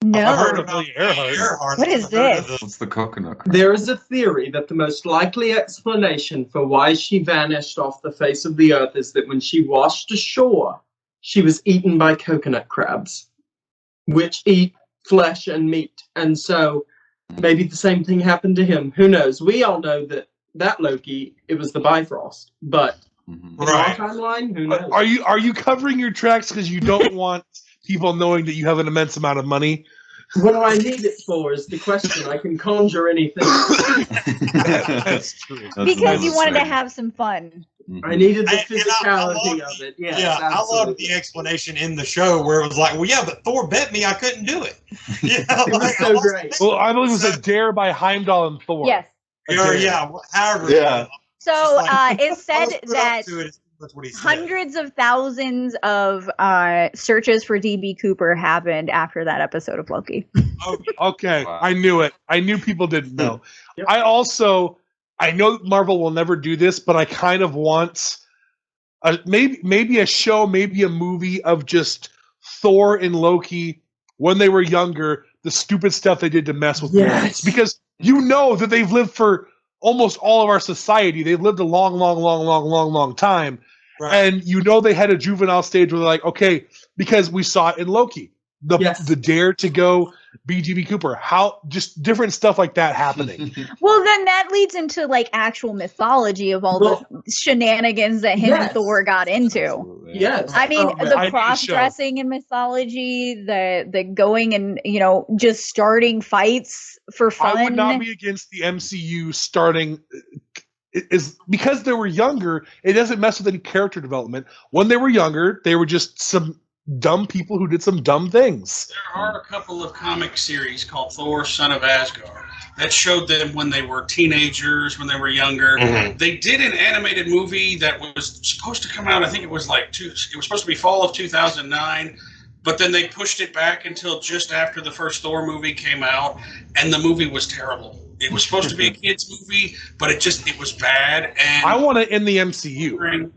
No. I've heard about about Earhart. What is this? What's the coconut? There is a theory that the most likely explanation for why she vanished off the face of the earth is that when she washed ashore, she was eaten by coconut crabs, which eat flesh and meat. And so maybe the same thing happened to him. Who knows? We all know that Loki, it was the Bifrost. But in our timeline, who knows? Are you covering your tracks because you don't want people knowing that you have an immense amount of money? What do I need it for is the question. I can conjure anything. That's true. Because you wanted to have some fun. I needed the And physicality I of it. Yes, yeah, I loved absolutely. the explanation in the show where it was like, well, yeah, but Thor bet me I couldn't do it. Yeah, It was so great. Well, I believe it was a dare by Heimdall and Thor. Yes. Or, yeah, however. Yeah. So It's like- it said I was put up that to it. That's what he said. Hundreds of thousands of searches for DB Cooper happened after that episode of Loki. Okay, Wow. I knew it. I knew people didn't know. Yep. I know Marvel will never do this, but I kind of want maybe a show, maybe a movie of just Thor and Loki when they were younger, the stupid stuff they did to mess with worlds. Because you know that they've lived for almost all of our society. They've lived a long time. Right. And you know they had a juvenile stage where they're like, okay, because we saw it in Loki. The dare to go be DB Cooper. How just different stuff like that happening. Well, then that leads into like actual mythology of all the shenanigans that him and Thor got into. Absolutely. Yes. I mean, I the need a cross-dressing in mythology, the going and just starting fights for fun. I would not be against the MCU starting. Is because they were younger, it doesn't mess with any character development. When they were younger, they were just some dumb people who did some dumb things. There are a couple of comic series called Thor, Son of Asgard that showed them when they were teenagers, when they were younger. Mhm. They did an animated movie that was supposed to come out, I think it was it was supposed to be fall of 2009, but then they pushed it back until just after the first Thor movie came out, and the movie was terrible. It was supposed to be a kids movie, but it was bad. And I want it in the MCU.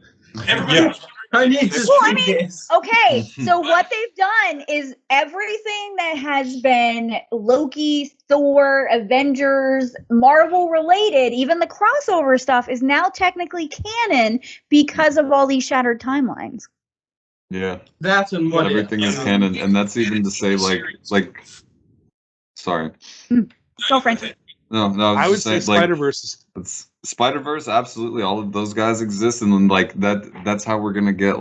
everybody was I need to Well, I see mean, this. okay, so what they've done is everything that has been Loki, Thor, Avengers, Marvel related, even the crossover stuff, is now technically canon because of all these shattered timelines. Yeah. That's and what Everything is canon, and that's even to say sorry. Go, Francis. No, I would say just saying, Spider-Verse is Spider-Verse, absolutely, all of those guys exist, and then that's how we're gonna get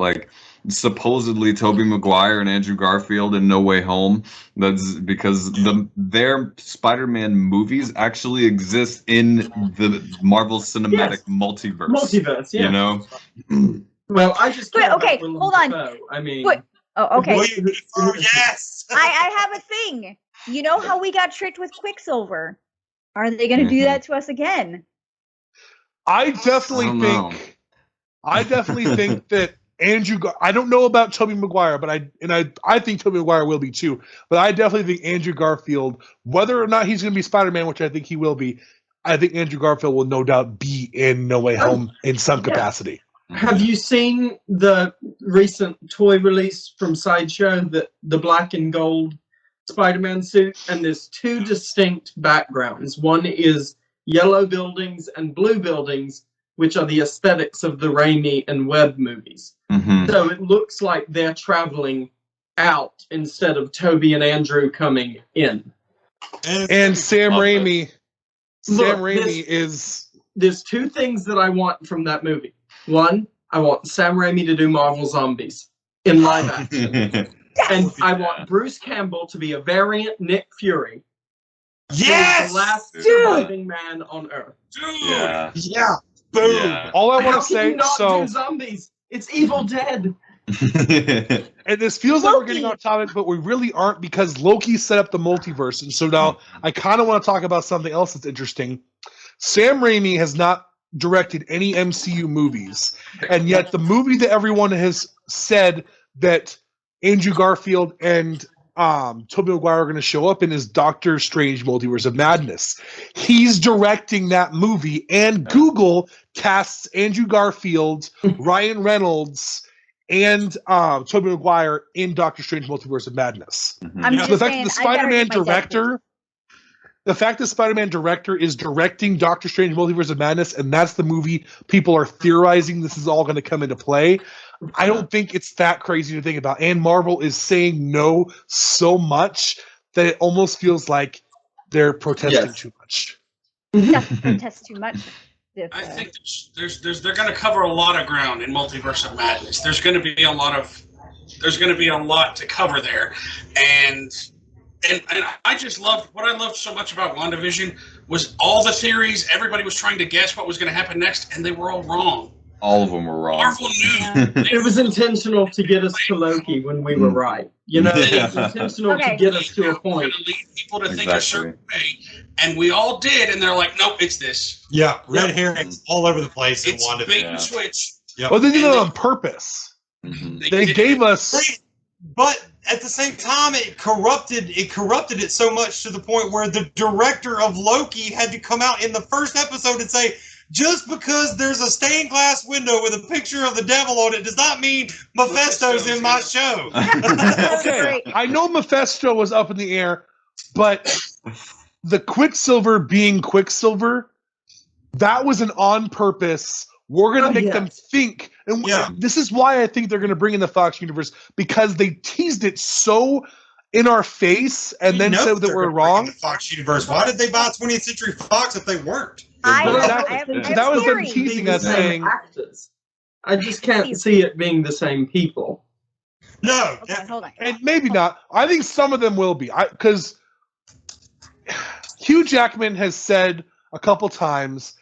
supposedly Tobey Maguire and Andrew Garfield in No Way Home. That's because their Spider-Man movies actually exist in the Marvel Cinematic Multiverse. Multiverse, yeah. You know? Well, I just Wait, care okay, about Willem hold on. Dafoe. I mean, Wait. Oh, okay. Oh, yes. I have a thing. You know how we got tricked with Quicksilver? Are they going to do that to us again? I definitely think that Andrew. I don't know about Tobey Maguire, but I think Tobey Maguire will be too. But I definitely think Andrew Garfield, whether or not he's going to be Spider-Man, which I think he will be, I think Andrew Garfield will no doubt be in No Way Home in some capacity. have you seen the recent toy release from Sideshow, the black and gold Spider-Man suit? And there's two distinct backgrounds. One is yellow buildings and blue buildings, which are the aesthetics of the Raimi and Webb movies. Mm-hmm. So it looks like they're traveling out instead of Toby and Andrew coming in. And Sam Raimi. Look, Sam Raimi is. There's two things that I want from that movie. One, I want Sam Raimi to do Marvel Zombies in live action. And I want Bruce Campbell to be a variant Nick Fury. Yes! The last surviving man on Earth. Yeah. Yeah. Boom. Yeah. All I want How to can say, you not so, do zombies? It's Evil Dead. and this feels like we're getting off topic, but we really aren't because Loki set up the multiverse. And so now I kind of want to talk about something else that's interesting. Sam Raimi has not directed any MCU movies, and yet the movie that everyone has said that Andrew Garfield and Tobey Maguire are going to show up in is Doctor Strange Multiverse of Madness. He's directing that movie, and Google casts Andrew Garfield, Ryan Reynolds, and Tobey Maguire in Doctor Strange Multiverse of Madness. I'm So just the fact saying, that the I better Spider-Man get my director, the fact that Spider-Man director is directing Doctor Strange Multiverse of Madness, and that's the movie people are theorizing this is all going to come into play. I don't think it's that crazy to think about. And Marvel is saying no so much that it almost feels like they're protesting too much. Not to protest too much. I think they're going to cover a lot of ground in Multiverse of Madness. There's going to be a lot to cover there, and I just loved what I loved so much about WandaVision was all the theories. Everybody was trying to guess what was going to happen next, and they were all wrong. All of them were wrong. Marvel knew. It was intentional to get us to Loki when we were right. You know, it was intentional to get us to a point. To lead people to think a certain way, and we all did, and they're like, nope, it's this. Yeah, red herrings all over the place in It's WandaVision. bait and switch. Yep. Well, they did it on purpose. Mhm. They gave us. But at the same time, it corrupted it so much to the point where the director of Loki had to come out in the first episode and say, just because there's a stained glass window with a picture of the devil on it does not mean Mephisto's in my show. Okay, I know Mephisto was up in the air, but the Quicksilver being Quicksilver, that was an on purpose. We're going to make them think. And this is why I think they're going to bring in the Fox universe, because they teased it so in our face and then said that we're wrong. The Fox universe. Why did they buy 20th Century Fox if they weren't? I so that was them teasing us saying. Actors. I just can't see it being the same people. No. Okay, hold on. And maybe not. I think some of them will be. Because Hugh Jackman has said a couple times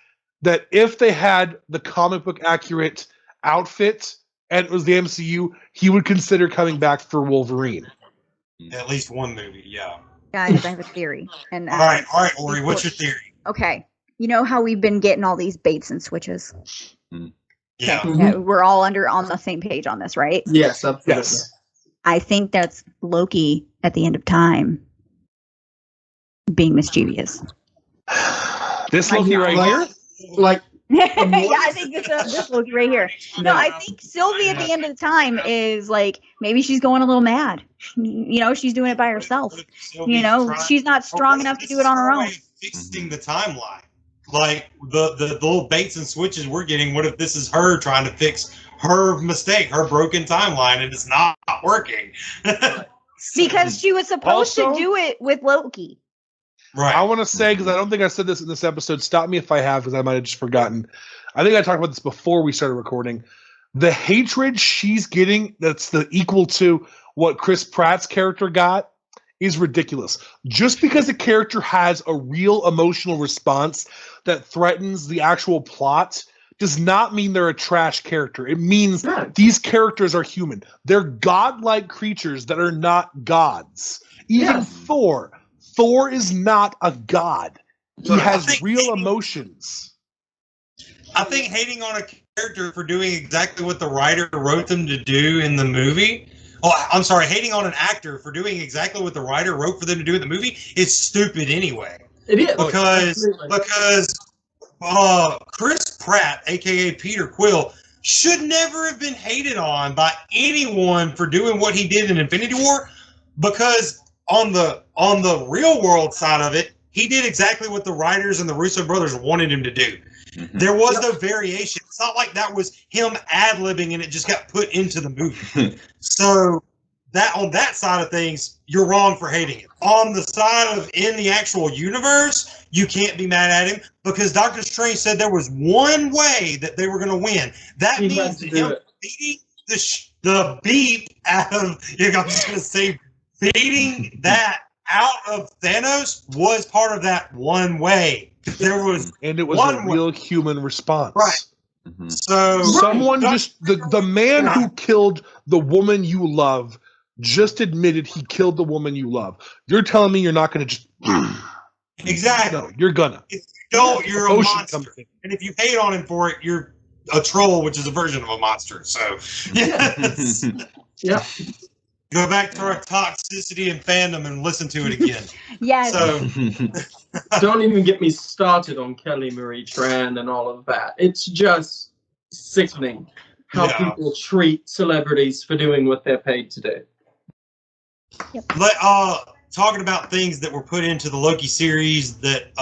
that if they had the comic book accurate outfit and it was the MCU, he would consider coming back for Wolverine. At least one movie, yeah. Guys, I have a theory. And all right, Orey, what's your theory? Okay. You know how we've been getting all these baits and switches? Yeah. Okay, we're all on the same page on this, right? Yes, absolutely. Yes. I think that's Loki at the end of time being mischievous. This Loki right here? Like, yeah, I think this Loki right here. No, I think Sylvie at the end of the time is like, maybe she's going a little mad. You know, she's doing it by herself. You know, she's not strong enough to do it on her own. Fixing the timeline. Like the little baits and switches we're getting, what if this is her trying to fix her mistake, her broken timeline, and it's not working? Because she was supposed to do it with Loki. Right. I want to say, because I don't think I said this in this episode, stop me if I have, because I might have just forgotten. I think I talked about this before we started recording. The hatred she's getting, that's the equal to what Chris Pratt's character got, is ridiculous. Just because a character has a real emotional response that threatens the actual plot does not mean they're a trash character. It means these characters are human. They're godlike creatures that are not gods. Even Thor is not a god. He has real emotions. I think hating on a character for doing exactly what the writer wrote them to do in the movie. Oh, I'm sorry, hating on an actor for doing exactly what the writer wrote for them to do in the movie is stupid anyway. It is. Because Chris Pratt, aka Peter Quill, should never have been hated on by anyone for doing what he did in Infinity War, because on the real world side of it, he did exactly what the writers and the Russo brothers wanted him to do. Mm-hmm. There was no variation. It's not like that was him ad-libbing and it just got put into the movie. So that on that side of things, you're wrong for hating it. On the side of in the actual universe, you can't be mad at him because Doctor Strange said there was one way that they were going to win. That means him beating the beat out of, I'm just going to say, beating that out of Thanos was part of that one way. There was, and it was a real human response. Right. Mm-hmm. So someone the man who killed the woman you love just admitted he killed the woman you love. You're telling me you're not going to just exactly? No, you're gonna. If you don't, you're a monster. And if you hate on him for it, you're a troll, which is a version of a monster. So yes. Yeah. Go back to our toxicity and fandom and listen to it again. Yes. So don't even get me started on Kelly Marie Tran and all of that. It's just sickening how people treat celebrities for doing what they're paid to do. Yep. Talking about things that were put into the Loki series that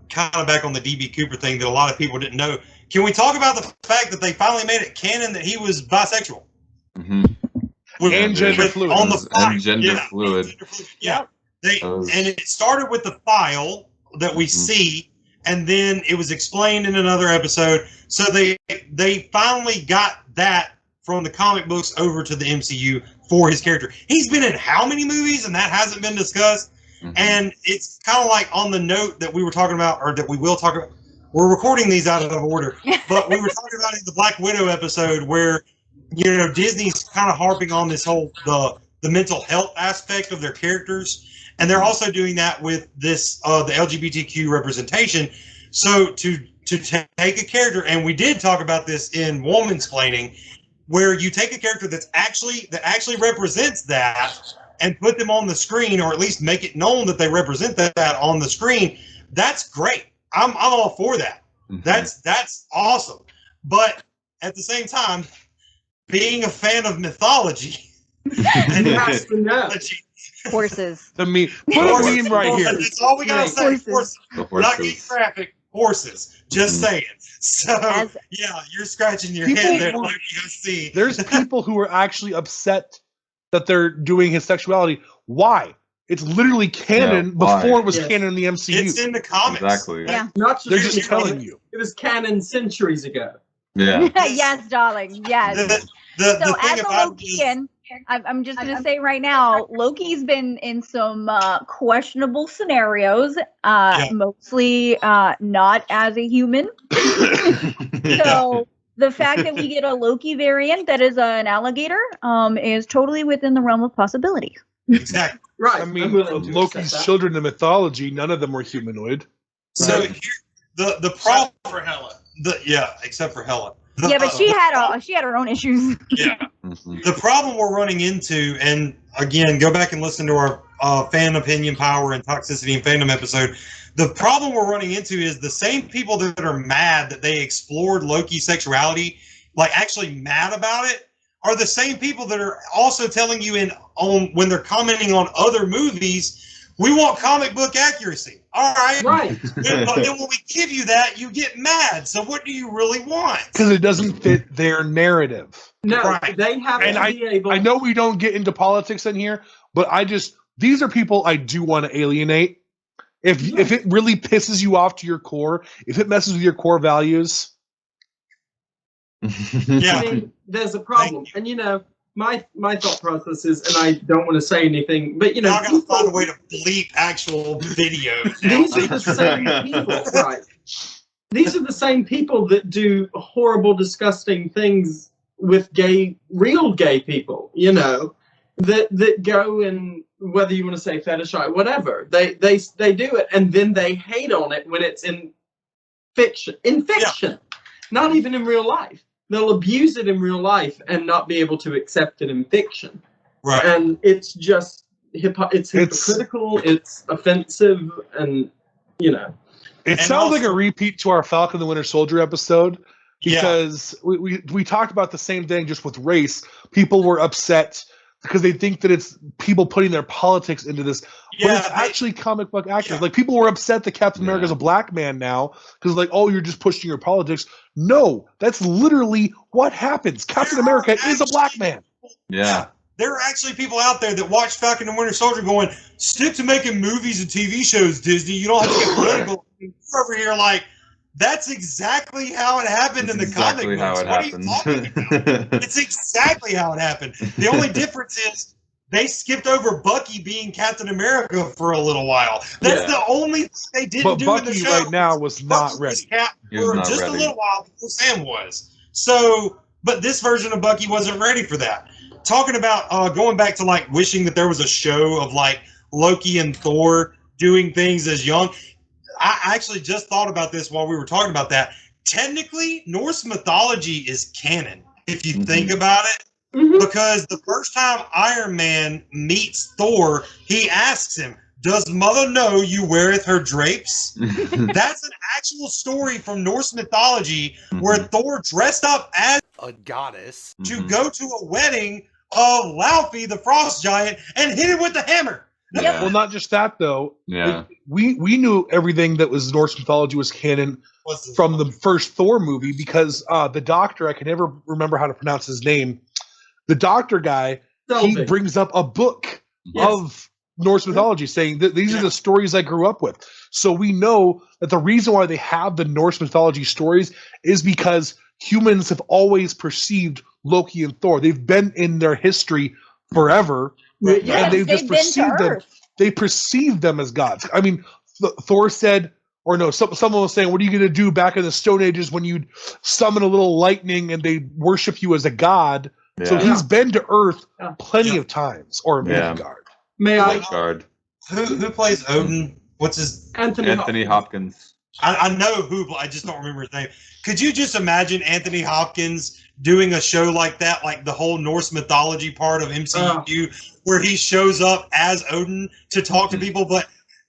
kind of back on the DB Cooper thing that a lot of people didn't know. Can we talk about the fact that they finally made it canon that he was bisexual? Mm-hmm. And gender fluid. On the file. And gender fluid. Yeah. And it started with the file that we see, and then it was explained in another episode. So they finally got that from the comic books over to the MCU for his character. He's been in how many movies, and that hasn't been discussed? Mm-hmm. And it's kind of like on the note that we were talking about, or that we will talk about. We're recording these out of order, but we were talking about in the Black Widow episode where, you know, Disney's kind of harping on this whole the mental health aspect of their characters, and they're also doing that with this the LGBTQ representation. So to to take a character, and we did talk about this in Womansplaining, where you take a character that actually represents that and put them on the screen, or at least make it known that they represent that on the screen. That's great. I'm all for that. Mm-hmm. That's awesome. But at the same time, being a fan of mythology and mythology, horses. Put a meme right here. That's all we gotta say. Horses. Not getting graphic. Horses. Just saying. So you're scratching your head there. Like you see, there's people who are actually upset that they're doing his sexuality. Why? It's literally canon before it was canon in the MCU. It's in the comics. Exactly. Yeah. Not just they're just telling you. It was canon centuries ago. Yeah. Yes, darling. Yes. So as a Lokian, I'm just going to say right now, Loki's been in some questionable scenarios, mostly not as a human. So the fact that we get a Loki variant that is an alligator is totally within the realm of possibility. Exactly. Right. I mean, Loki's children in mythology, none of them were humanoid. So here, the problem for Hela. Except for Hela. But she had her own issues. Yeah. The problem we're running into, and again, go back and listen to our fan opinion power and toxicity and fandom episode. The problem we're running into is the same people that are mad that they explored Loki's sexuality, like actually mad about it, are the same people that are also telling you when they're commenting on other movies, we want comic book accuracy. All right. Right. Then when we give you that, you get mad. So what do you really want? Because it doesn't fit their narrative. No, they have to be able. I know we don't get into politics in here, but these are people I do want to alienate. If it really pisses you off to your core, if it messes with your core values. I mean, there's a problem. And my thought process is, and I don't want to say anything, but I'm gonna find a way to bleep actual videos. These are the same people, right? These are the same people that do horrible, disgusting things with real gay people. That go and whether you want to say fetishize, whatever, they do it, and then they hate on it when it's in fiction. Not even in real life. They'll abuse it in real life and not be able to accept it in fiction. Right. And it's just it's hypocritical, it's offensive, and It sounds like a repeat to our Falcon the Winter Soldier episode, because we talked about the same thing just with race. People were upset because they think that it's people putting their politics into this. But it's actually comic book actors. Yeah. Like, people were upset that Captain America's a black man now because, like, oh, you're just pushing your politics. No, that's literally what happens. Captain America is a black man. Yeah. There are actually people out there that watch Falcon and Winter Soldier going, stick to making movies and TV shows, Disney. You don't have to get political. We're over here like, that's exactly how it happened in the comic books. How it happened. It's exactly how it happened. The only difference is they skipped over Bucky being Captain America for a little while. That's the only thing they didn't do Bucky in the show. Right now was not ready. For just a little while before Sam was. So, but this version of Bucky wasn't ready for that. Talking about going back to like wishing that there was a show of like Loki and Thor doing things as young. I actually just thought about this while we were talking about that. Technically, Norse mythology is canon, if you think about it. Mm-hmm. Because the first time Iron Man meets Thor, he asks him, does mother know you weareth her drapes? That's an actual story from Norse mythology where Thor dressed up as a goddess to go to a wedding of Laufey, the frost giant, and hit him with the hammer. Yeah. Well, not just that, though. Yeah. We knew everything that was Norse mythology was canon from the first Thor movie because the doctor, I can never remember how to pronounce his name, the doctor guy, he brings up a book of Norse mythology saying that these are the stories I grew up with. So we know that the reason why they have the Norse mythology stories is because humans have always perceived Loki and Thor. They've been in their history forever. And they've just perceived them. They perceive them as gods. I mean, Thor said, or no, someone was saying, what are you going to do back in the Stone Ages when you'd summon a little lightning and they worship you as a god? Yeah. So he's been to Earth plenty of times, or Midgard. May I? Who plays Odin? What's his Anthony Hopkins. I know who, I just don't remember his name. Could you just imagine Anthony Hopkins doing a show like that, like the whole Norse mythology part of MCU, where he shows up as Odin to talk to people, but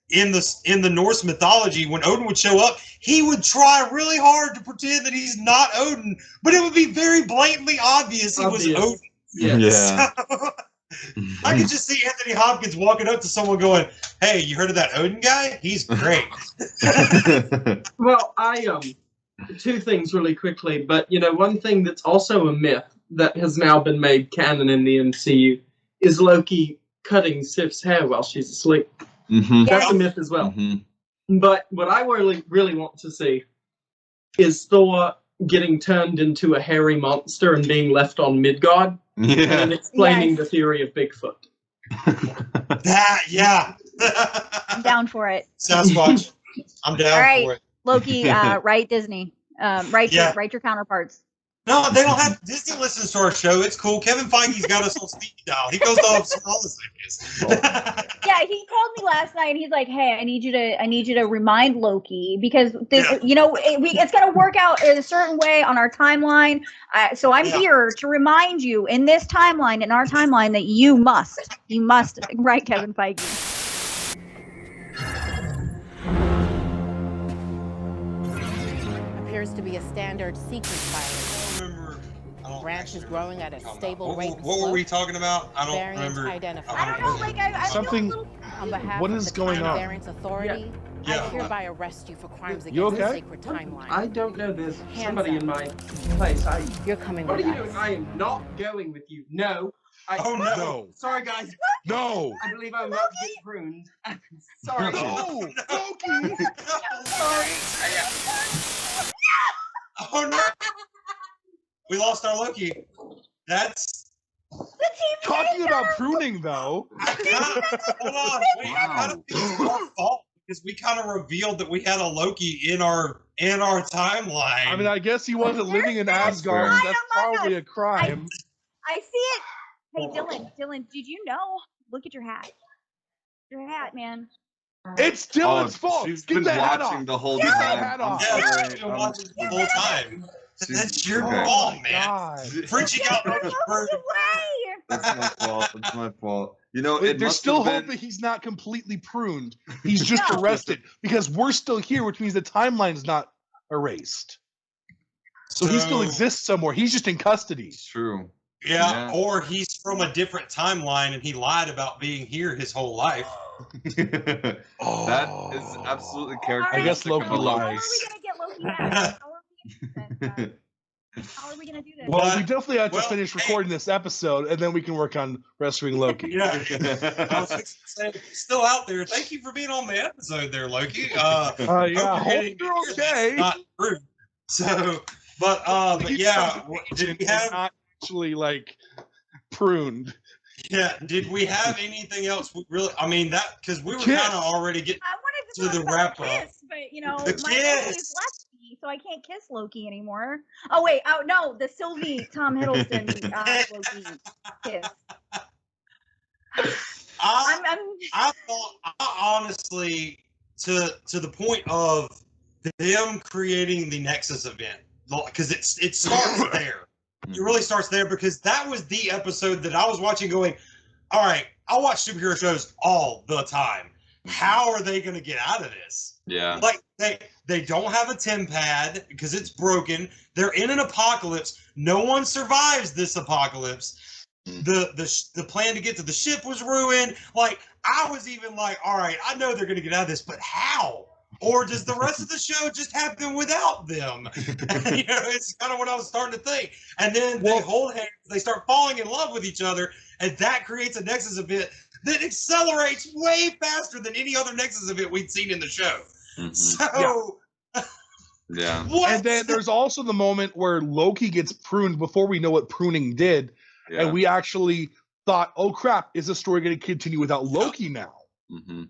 in the Norse mythology, when Odin would show up, he would try really hard to pretend that he's not Odin, but it would be very blatantly obvious he was Odin. Yeah. So, I could just see Anthony Hopkins walking up to someone going, "Hey, you heard of that Odin guy? He's great." Well, two things really quickly, but one thing that's also a myth that has now been made canon in the MCU is Loki cutting Sif's hair while she's asleep. Mm-hmm. That's a myth as well. Mm-hmm. But what I really want to see is Thor getting turned into a hairy monster and being left on Midgard, and explaining the theory of Bigfoot. I'm down for it. Sasquatch. I'm down for it. Loki, write Disney. Write your counterparts. No, they don't have. Disney listens to our show. It's cool. Kevin Feige's got us on speed dial. He goes off all the seconds. Yeah, he called me last night and he's like, "Hey, I need you to remind Loki because it's gonna work out in a certain way on our timeline. So I'm here to remind you in this timeline, in our timeline, that you must write Kevin Feige." Appears to be a standard sequence virus. Branches growing at a stable rate. What were we talking about? I don't remember. I don't know. Like I something. On behalf what of is the going on? Variance Authority, I hereby arrest you for crimes You against the okay? sacred timeline. I don't know. There's Hands somebody up. in my place. You're coming What with are you us. doing? I am not going with you. No. No. Sorry, guys. No. I believe I'm about to get pruned. Sorry. No. Loki. Sorry. Oh no. We lost our Loki. That's talking about pruning, though. Hold on. Wait, I kind of think it's our fault because we kind of revealed that we had a Loki in our timeline. I mean, I guess he wasn't living in Asgard. So that's probably a crime. I see it. Hey, Dylan, did you know? Look at your hat. Your hat, man. It's Dylan's fault. She's Get been the hat watching off. the whole Get the time. hat off. Yeah, she's been watching the whole time. That's your fault, man. Frenchie got burned. That's my fault. That's my fault. You know, there's still hope that he's not completely pruned. He's just arrested because we're still here, which means the timeline's not erased. So he still exists somewhere. He's just in custody. It's true. Yeah, or he's from a different timeline and he lied about being here his whole life. That is absolutely characteristic. I guess Loki lies. How are we gonna do this? Well, we definitely have to finish recording this episode, and then we can work on rescuing Loki. Yeah, I was saying, still out there. Thank you for being on the episode, there, Loki. Yeah, hope you're okay. Not true. So, but yeah, did we have not actually like pruned? Yeah, did we have anything else? I mean, that because we were kind of already getting to the wrap up. But my kiss. Loki's left me, so I can't kiss Loki anymore. Oh wait, no, the Sylvie Tom Hiddleston Loki kiss. I thought honestly to the point of them creating the Nexus event because it starts there. It really starts there because that was the episode that I was watching going, all right, I watch superhero shows all the time. How are they going to get out of this? Yeah. Like they don't have a TemPad because it's broken. They're in an apocalypse. No one survives this apocalypse. The plan to get to the ship was ruined. Like I was even like, all right, I know they're going to get out of this, but how? Or does the rest of the show just happen without them? It's kind of what I was starting to think. And then they hold hands, they start falling in love with each other, and that creates a Nexus event that accelerates way faster than any other Nexus event we'd seen in the show. Mm-hmm. So, yeah. And then there's also the moment where Loki gets pruned before we know what pruning did, and we actually thought, "Oh crap, is the story going to continue without Loki now?" Mm-hmm.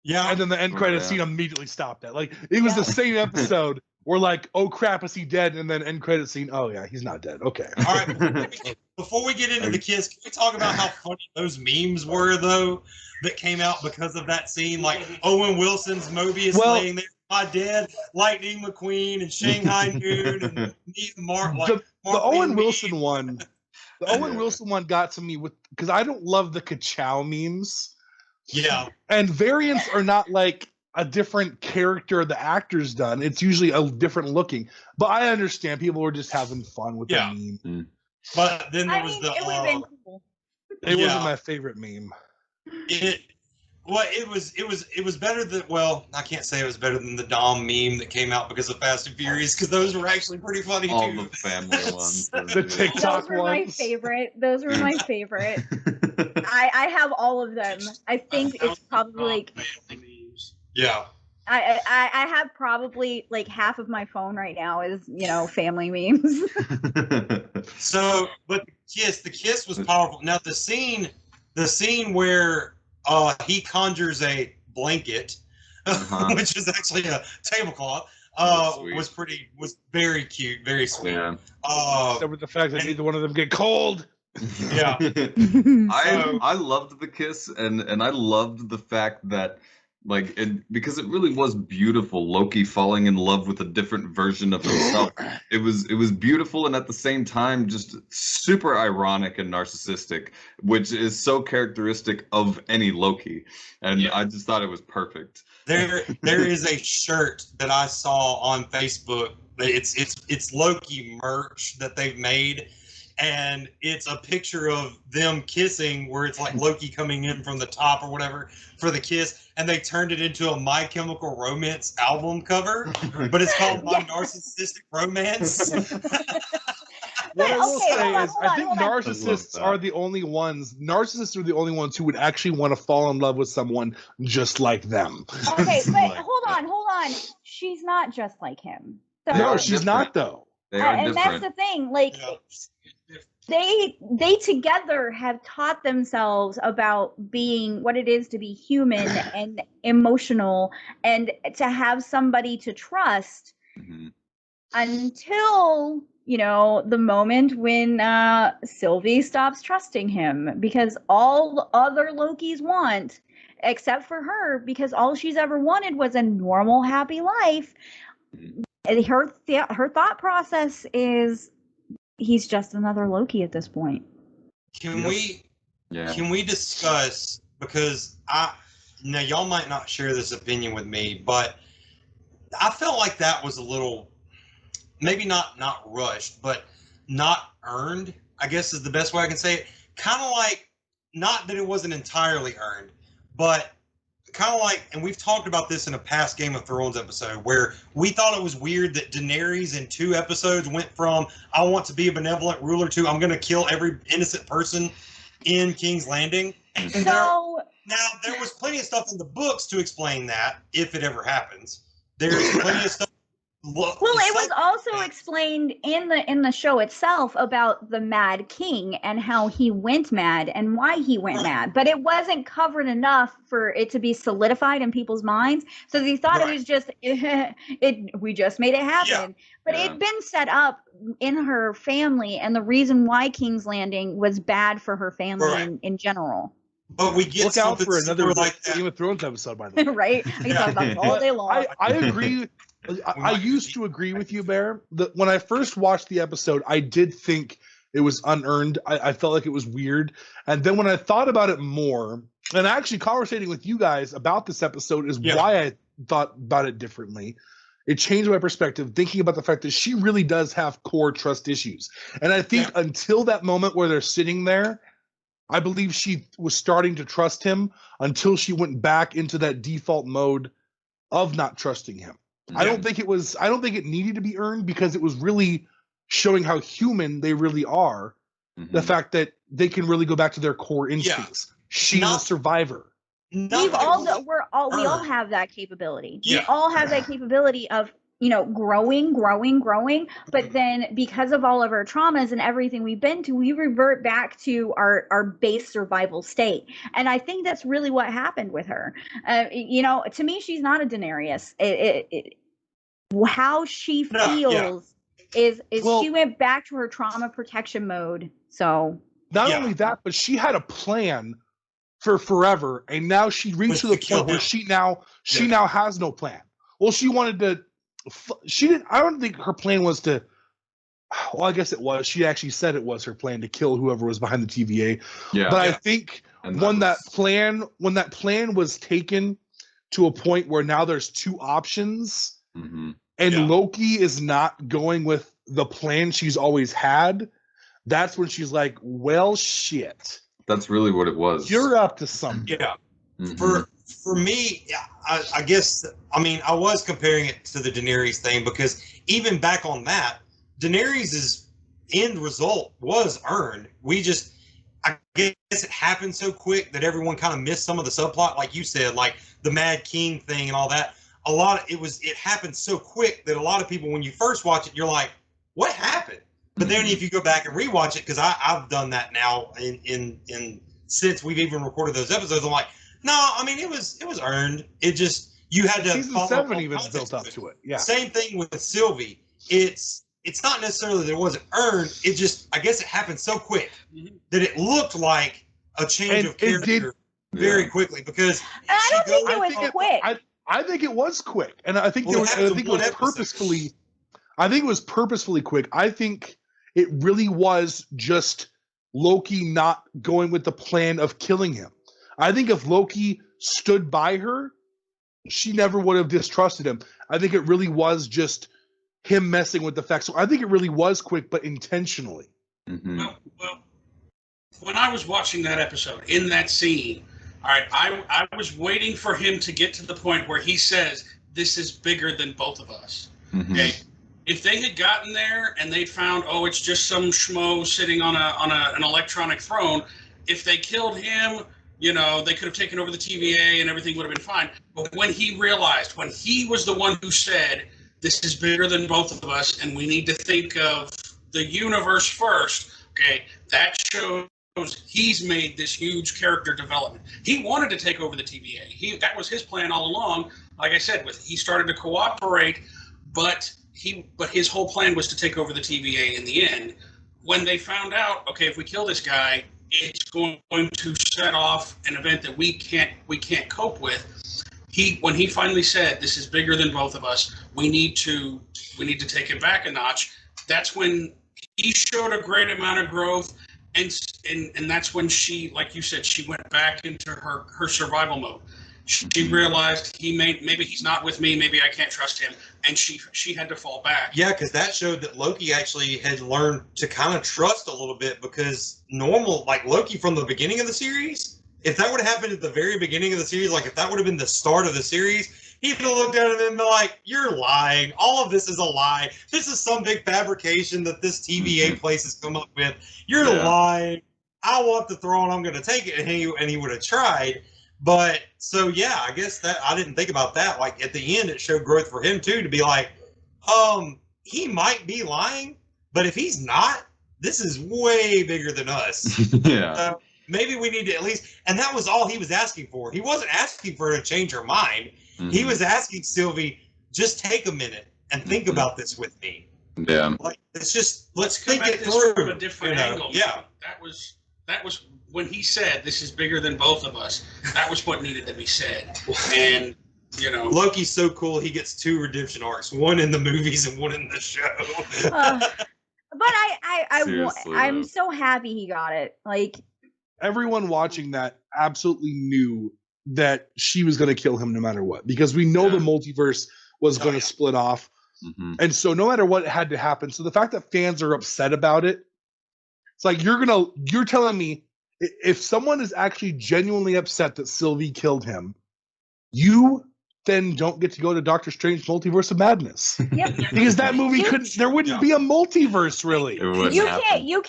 Yeah, and then the end credit scene immediately stopped that. Like it was the same episode. We're like, "Oh crap, is he dead?" And then end credit scene. Oh yeah, he's not dead. Okay. All right. Before we get into the kiss, can we talk about how funny those memes were though that came out because of that scene? Like Owen Wilson's Mobius laying there, My Dad, Lightning McQueen, and Shanghai Noon, and Mark. The Owen Wilson one. The Owen Wilson one got to me because I don't love the ka-chow memes. Yeah. And variants are not like a different character the actor's done. It's usually a different looking. But I understand people were just having fun with the meme. But then there was it would have been cool. It wasn't my favorite meme. It was better than, well, I can't say it was better than the Dom meme that came out because of Fast and Furious, because those were actually pretty funny too. All the family ones. The TikTok Those were my favorite. Those were my favorite. I have all of them. I think it's probably like, yeah. I have probably like half of my phone right now is, family memes. So, but the kiss was powerful. Now the scene where he conjures a blanket, which is actually a tablecloth, was very cute, very sweet. Yeah. Except with the fact that neither one of them get cold. Yeah. I loved the kiss, and I loved the fact that, because it really was beautiful, Loki falling in love with a different version of himself. It was beautiful, and at the same time just super ironic and narcissistic, which is so characteristic of any Loki. And I just thought it was perfect. There is a shirt that I saw on Facebook. It's Loki merch that they've made. And it's a picture of them kissing where it's like Loki coming in from the top or whatever for the kiss. And they turned it into a My Chemical Romance album cover, but it's called My Narcissistic Romance. What I will say is, I think narcissists are the only ones who would actually want to fall in love with someone just like them. Okay, but hold on. She's not just like him. So, no, she's not though. And that's the thing. They together have taught themselves about being what it is to be human and emotional and to have somebody to trust until, the moment when Sylvie stops trusting him, because all the other Lokis want, except for her, because all she's ever wanted was a normal, happy life. Her thought process is, he's just another Loki at this point. Can we discuss, because now y'all might not share this opinion with me, but I felt like that was a little, maybe not rushed, but not earned, I guess is the best way I can say it. Kind of like, not that it wasn't entirely earned, but kind of like, and we've talked about this in a past Game of Thrones episode, where we thought it was weird that Daenerys in 2 episodes went from, I want to be a benevolent ruler, to I'm going to kill every innocent person in King's Landing. And now there was plenty of stuff in the books to explain that, if it ever happens. There's plenty of stuff. Well, it was also explained in the show itself about the Mad King and how he went mad and why he went mad, but it wasn't covered enough for it to be solidified in people's minds. So they thought it was just we just made it happen, but it'd been set up in her family, and the reason why King's Landing was bad for her family in general. But we get look out for another Game of Thrones episode, by the way. Right? I can talk about it all day long. I agree. I used to agree with you, Bear. When I first watched the episode, I did think it was unearned. I felt like it was weird. And then when I thought about it more, and actually conversating with you guys about this episode is why I thought about it differently. It changed my perspective, thinking about the fact that she really does have core trust issues. And I think until that moment where they're sitting there, I believe she was starting to trust him until she went back into that default mode of not trusting him. I don't think it needed to be earned, because it was really showing how human they really are. The fact that they can really go back to their core instincts. She's a survivor. We all have that capability. We all have that capability of, growing. But then because of all of our traumas and everything we've been to, we revert back to our base survival state. And I think that's really what happened with her. To me, she's not a Daenerys. How she feels is she went back to her trauma protection mode. So not only that, but she had a plan for forever, and now she reached to the point where she now has no plan. Well, she wanted to. She didn't. I don't think her plan was to. Well, I guess it was. She actually said it was her plan to kill whoever was behind the TVA. Yeah. But I think when that plan was taken to a point where now there's two options, and Loki is not going with the plan she's always had, that's when she's like, "Well, shit." That's really what it was. You're up to something. Yeah. For me, I guess, I mean, I was comparing it to the Daenerys thing because even back on that, Daenerys' end result was earned. I guess it happened so quick that everyone kind of missed some of the subplot, like you said, like the Mad King thing and all that. It happened so quick that a lot of people, when you first watch it, you're like, what happened? But then if you go back and rewatch it, because I've done that now in since we've even recorded those episodes, I'm like, no, I mean, it was earned. It just, you had to Season 7 even built up to it. Yeah. Same thing with Sylvie. It's not necessarily that it wasn't earned. It just, I guess it happened so quick that it looked like a change of character very quickly because I don't think it was quick. I think it was quick, and I think it was purposefully. I think it was purposefully quick. I think it really was just Loki not going with the plan of killing him. I think if Loki stood by her, she never would have distrusted him. I think it really was just him messing with the facts. So I think it really was quick, but intentionally. Well, when I was watching that episode, in that scene, all right, I was waiting for him to get to the point where he says, "This is bigger than both of us." Okay, if they had gotten there and they found, oh, it's just some schmo sitting on an electronic throne, if they killed him, you know, they could have taken over the TVA and everything would have been fine. But when he realized, when he was the one who said, "This is bigger than both of us, and we need to think of the universe first," okay, that shows he's made this huge character development. He wanted to take over the TVA. That was his plan all along. Like I said, he started to cooperate, but his whole plan was to take over the TVA in the end. When they found out, okay, if we kill this guy, it's going to set off an event that we can't cope with. When he finally said, "This is bigger than both of us, we need to take it back a notch," that's when he showed a great amount of growth, and that's when she, like you said, she went back into her survival mode. She realized maybe he's not with me, maybe I can't trust him, and she had to fall back. Yeah, because that showed that Loki actually had learned to kind of trust a little bit, because like Loki from the beginning of the series, if that would have happened at the very beginning of the series, like if that would have been the start of the series, he would have looked at him and been like, "You're lying. All of this is a lie. This is some big fabrication that this TVA place has come up with. You're lying. I want the throne. I'm going to take it." And he would have tried. But so, yeah, I guess that I didn't think about that. Like at the end, it showed growth for him too, to be like, he might be lying, but if he's not, this is way bigger than us. Yeah. Maybe we need to at least, and that was all he was asking for. He wasn't asking for her to change her mind. He was asking Sylvie, just take a minute and think about this with me. Yeah. Like, let's think it through through from a different angle. Yeah. That was when he said, "This is bigger than both of us." That was what needed to be said. And you know, Loki's so cool. He gets 2 redemption arcs, one in the movies and one in the show. But Seriously, I'm though. so happy he got it. Like, everyone watching that absolutely knew that she was going to kill him no matter what, because we know the multiverse was going to split off. And so no matter what had to happen. So the fact that fans are upset about it, it's like, you're telling me if someone is actually genuinely upset that Sylvie killed him, you then don't get to go to Doctor Strange Multiverse of Madness. Yep. Because that movie there wouldn't be a multiverse, really. You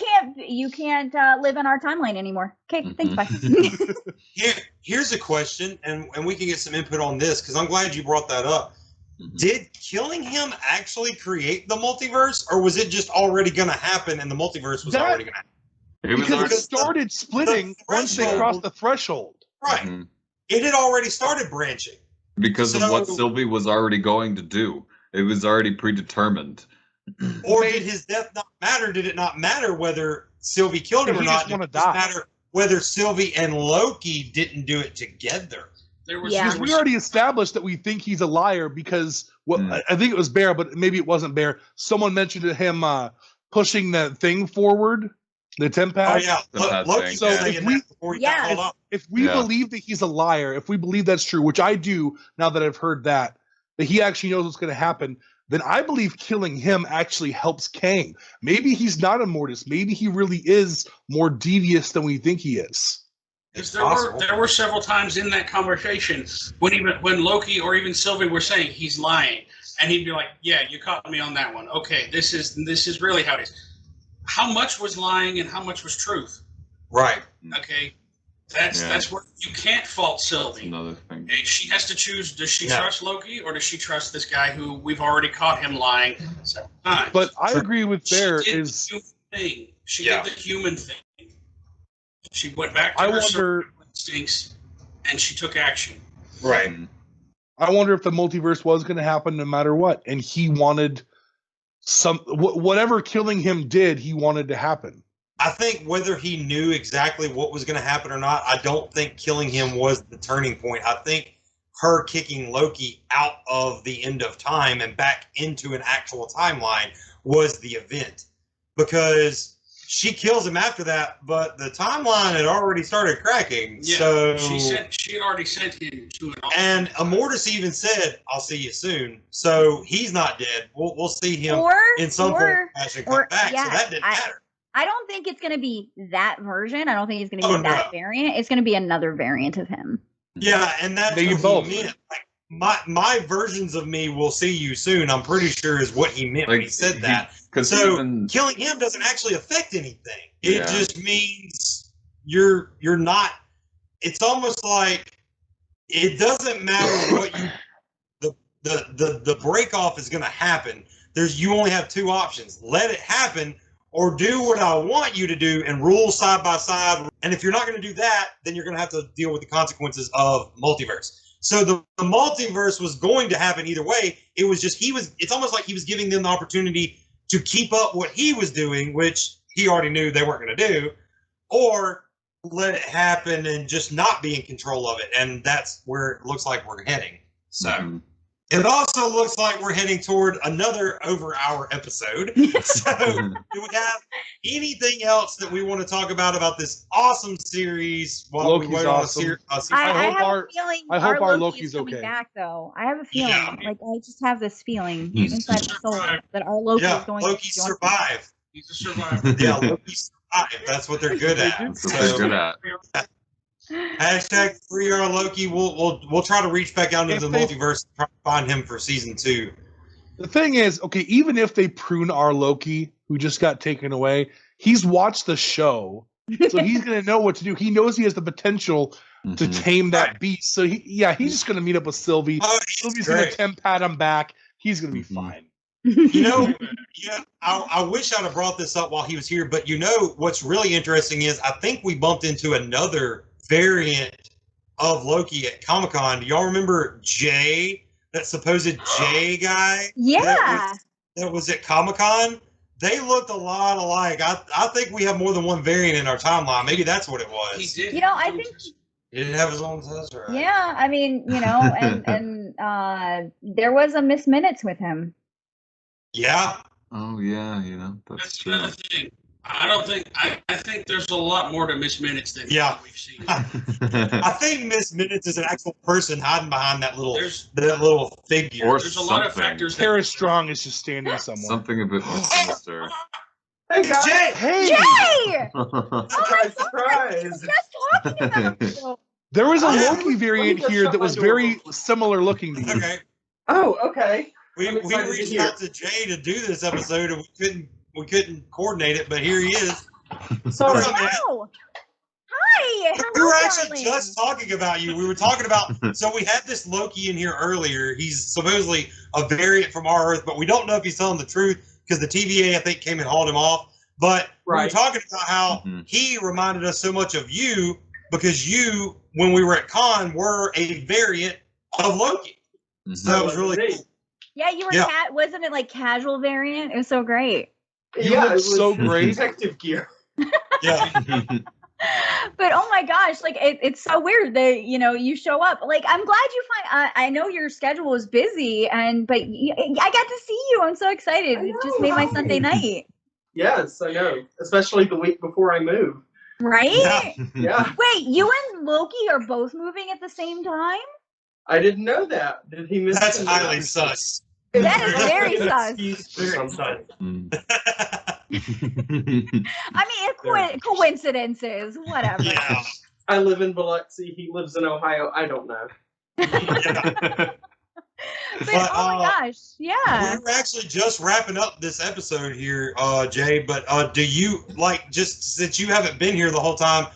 can't live in our timeline anymore. Okay, thanks, bye. Here's a question, and we can get some input on this, because I'm glad you brought that up. Did killing him actually create the multiverse, or was it just already going to happen and the multiverse was already going to happen? Because it started splitting once they crossed the threshold. Right. It had already started branching. Because of what Sylvie was already going to do. It was already predetermined. Or did his death not matter? Did it not matter whether Sylvie killed him or not? Did it just matter whether Sylvie and Loki didn't do it together? There was, Yeah. Because we already established that we think he's a liar because I think it was Bear, but maybe it wasn't Bear. Someone mentioned to him pushing that thing forward, the temp pad. Oh yeah, Loki. So if we believe that he's a liar, if we believe that's true, which I do now that I've heard that he actually knows what's going to happen, then I believe killing him actually helps Kang. Maybe he's not a Mortis. Maybe he really is more devious than we think he is. Because there were several times in that conversation when Loki or even Sylvie were saying he's lying, and he'd be like, "Yeah, you caught me on that one. Okay, this is really how it is." How much was lying and how much was truth? Right. Okay, that's where you can't fault Sylvie. Another thing. She has to choose: does she trust Loki or does she trust this guy who we've already caught him lying several times? But I agree with Bear. She did the human thing. She went back to her instincts and she took action. Right. I wonder if the multiverse was going to happen no matter what, and he wanted whatever killing him did, he wanted to happen. I think whether he knew exactly what was going to happen or not, I don't think killing him was the turning point. I think her kicking Loki out of the end of time and back into an actual timeline was the event, because she kills him after that, but the timeline had already started cracking. Yeah, so she had already sent him to an alternate. And Immortus even said, "I'll see you soon." So he's not dead. We'll see him in some form fashion come back. Yeah, so that didn't matter. I don't think it's going to be that version. I don't think it's going to be that variant. It's going to be another variant of him. Yeah, and that's what he meant. Like, my versions of me will see you soon, I'm pretty sure is what he meant when he said that. So killing him doesn't actually affect anything. It just means you're not. It's almost like it doesn't matter what you. The break off is going to happen. You only have two options: let it happen, or do what I want you to do and rule side by side. And if you're not going to do that, then you're going to have to deal with the consequences of multiverse. So the multiverse was going to happen either way. It was just it's almost like he was giving them the opportunity to keep up what he was doing, which he already knew they weren't going to do, or let it happen and just not be in control of it. And that's where it looks like we're heading. So it also looks like we're heading toward another over-hour episode. So do we have anything else that we want to talk about this awesome series while Loki's we wait awesome. I hope our Loki's coming okay. back, though. I have a feeling. Like, I just have this feeling inside my soul that our Loki is going Loki to survive. He's a survivor. Yeah, Loki survive. That's what they're good at. That's what they're good at. Hashtag free our Loki. We'll try to reach back out into the multiverse and try to find him for season 2. The thing is, okay, even if they prune our Loki, who just got taken away, he's watched the show, so he's going to know what to do. He knows he has the potential to tame that beast. So he's just going to meet up with Sylvie. Sylvie's going to temp pat him back. He's going to be fine. You know, I wish I'd have brought this up while he was here, but you know what's really interesting is I think we bumped into another variant of Loki at Comic-Con. Do y'all remember Jay, that supposed Jay guy? Yeah. That was at Comic-Con? They looked a lot alike. I think we have more than one variant in our timeline. Maybe that's what it was. He did. You know, I think he didn't have his own sister. Right? Yeah, I mean, you know, and there was a Miss Minutes with him. Yeah. Oh yeah, you know, that's true. Another thing. I think there's a lot more to Miss Minutes than we've seen. I think Miss Minutes is an actual person hiding behind that little figure. Or there's a lot of factors. Tara Strong is just standing somewhere. Something a bit more sinister. Hey guys! Jay! Hey! Jay! Surprise! There was a Loki variant here that was very similar looking to you. Okay. Oh, okay. We reached out to Jay to do this episode, and we couldn't coordinate it, but here he is. Sorry. Oh, hi. We were actually just talking about you. We were talking about, so we had this Loki in here earlier. He's supposedly a variant from our Earth, but we don't know if he's telling the truth because the TVA, I think, came and hauled him off. But we were talking about how he reminded us so much of you because you, when we were at Con, were a variant of Loki. So that was really cool. Yeah, you were wasn't it like casual variant? It was so great. You look so great. Detective gear. Yeah. But oh my gosh, like it's so weird that you show up. Like I'm glad you find. I know your schedule is busy, but I got to see you. I'm so excited. It just made my Sunday night. Yes, I know. Especially the week before I move. Right? Yeah. Wait, you and Loki are both moving at the same time? I didn't know that. Did he miss? That's highly sus. That is very sus. I mean, coincidences, whatever. Yeah. I live in Biloxi. He lives in Ohio. I don't know. But oh my gosh, yeah. We're actually just wrapping up this episode here, Jay. But do you just since you haven't been here the whole time,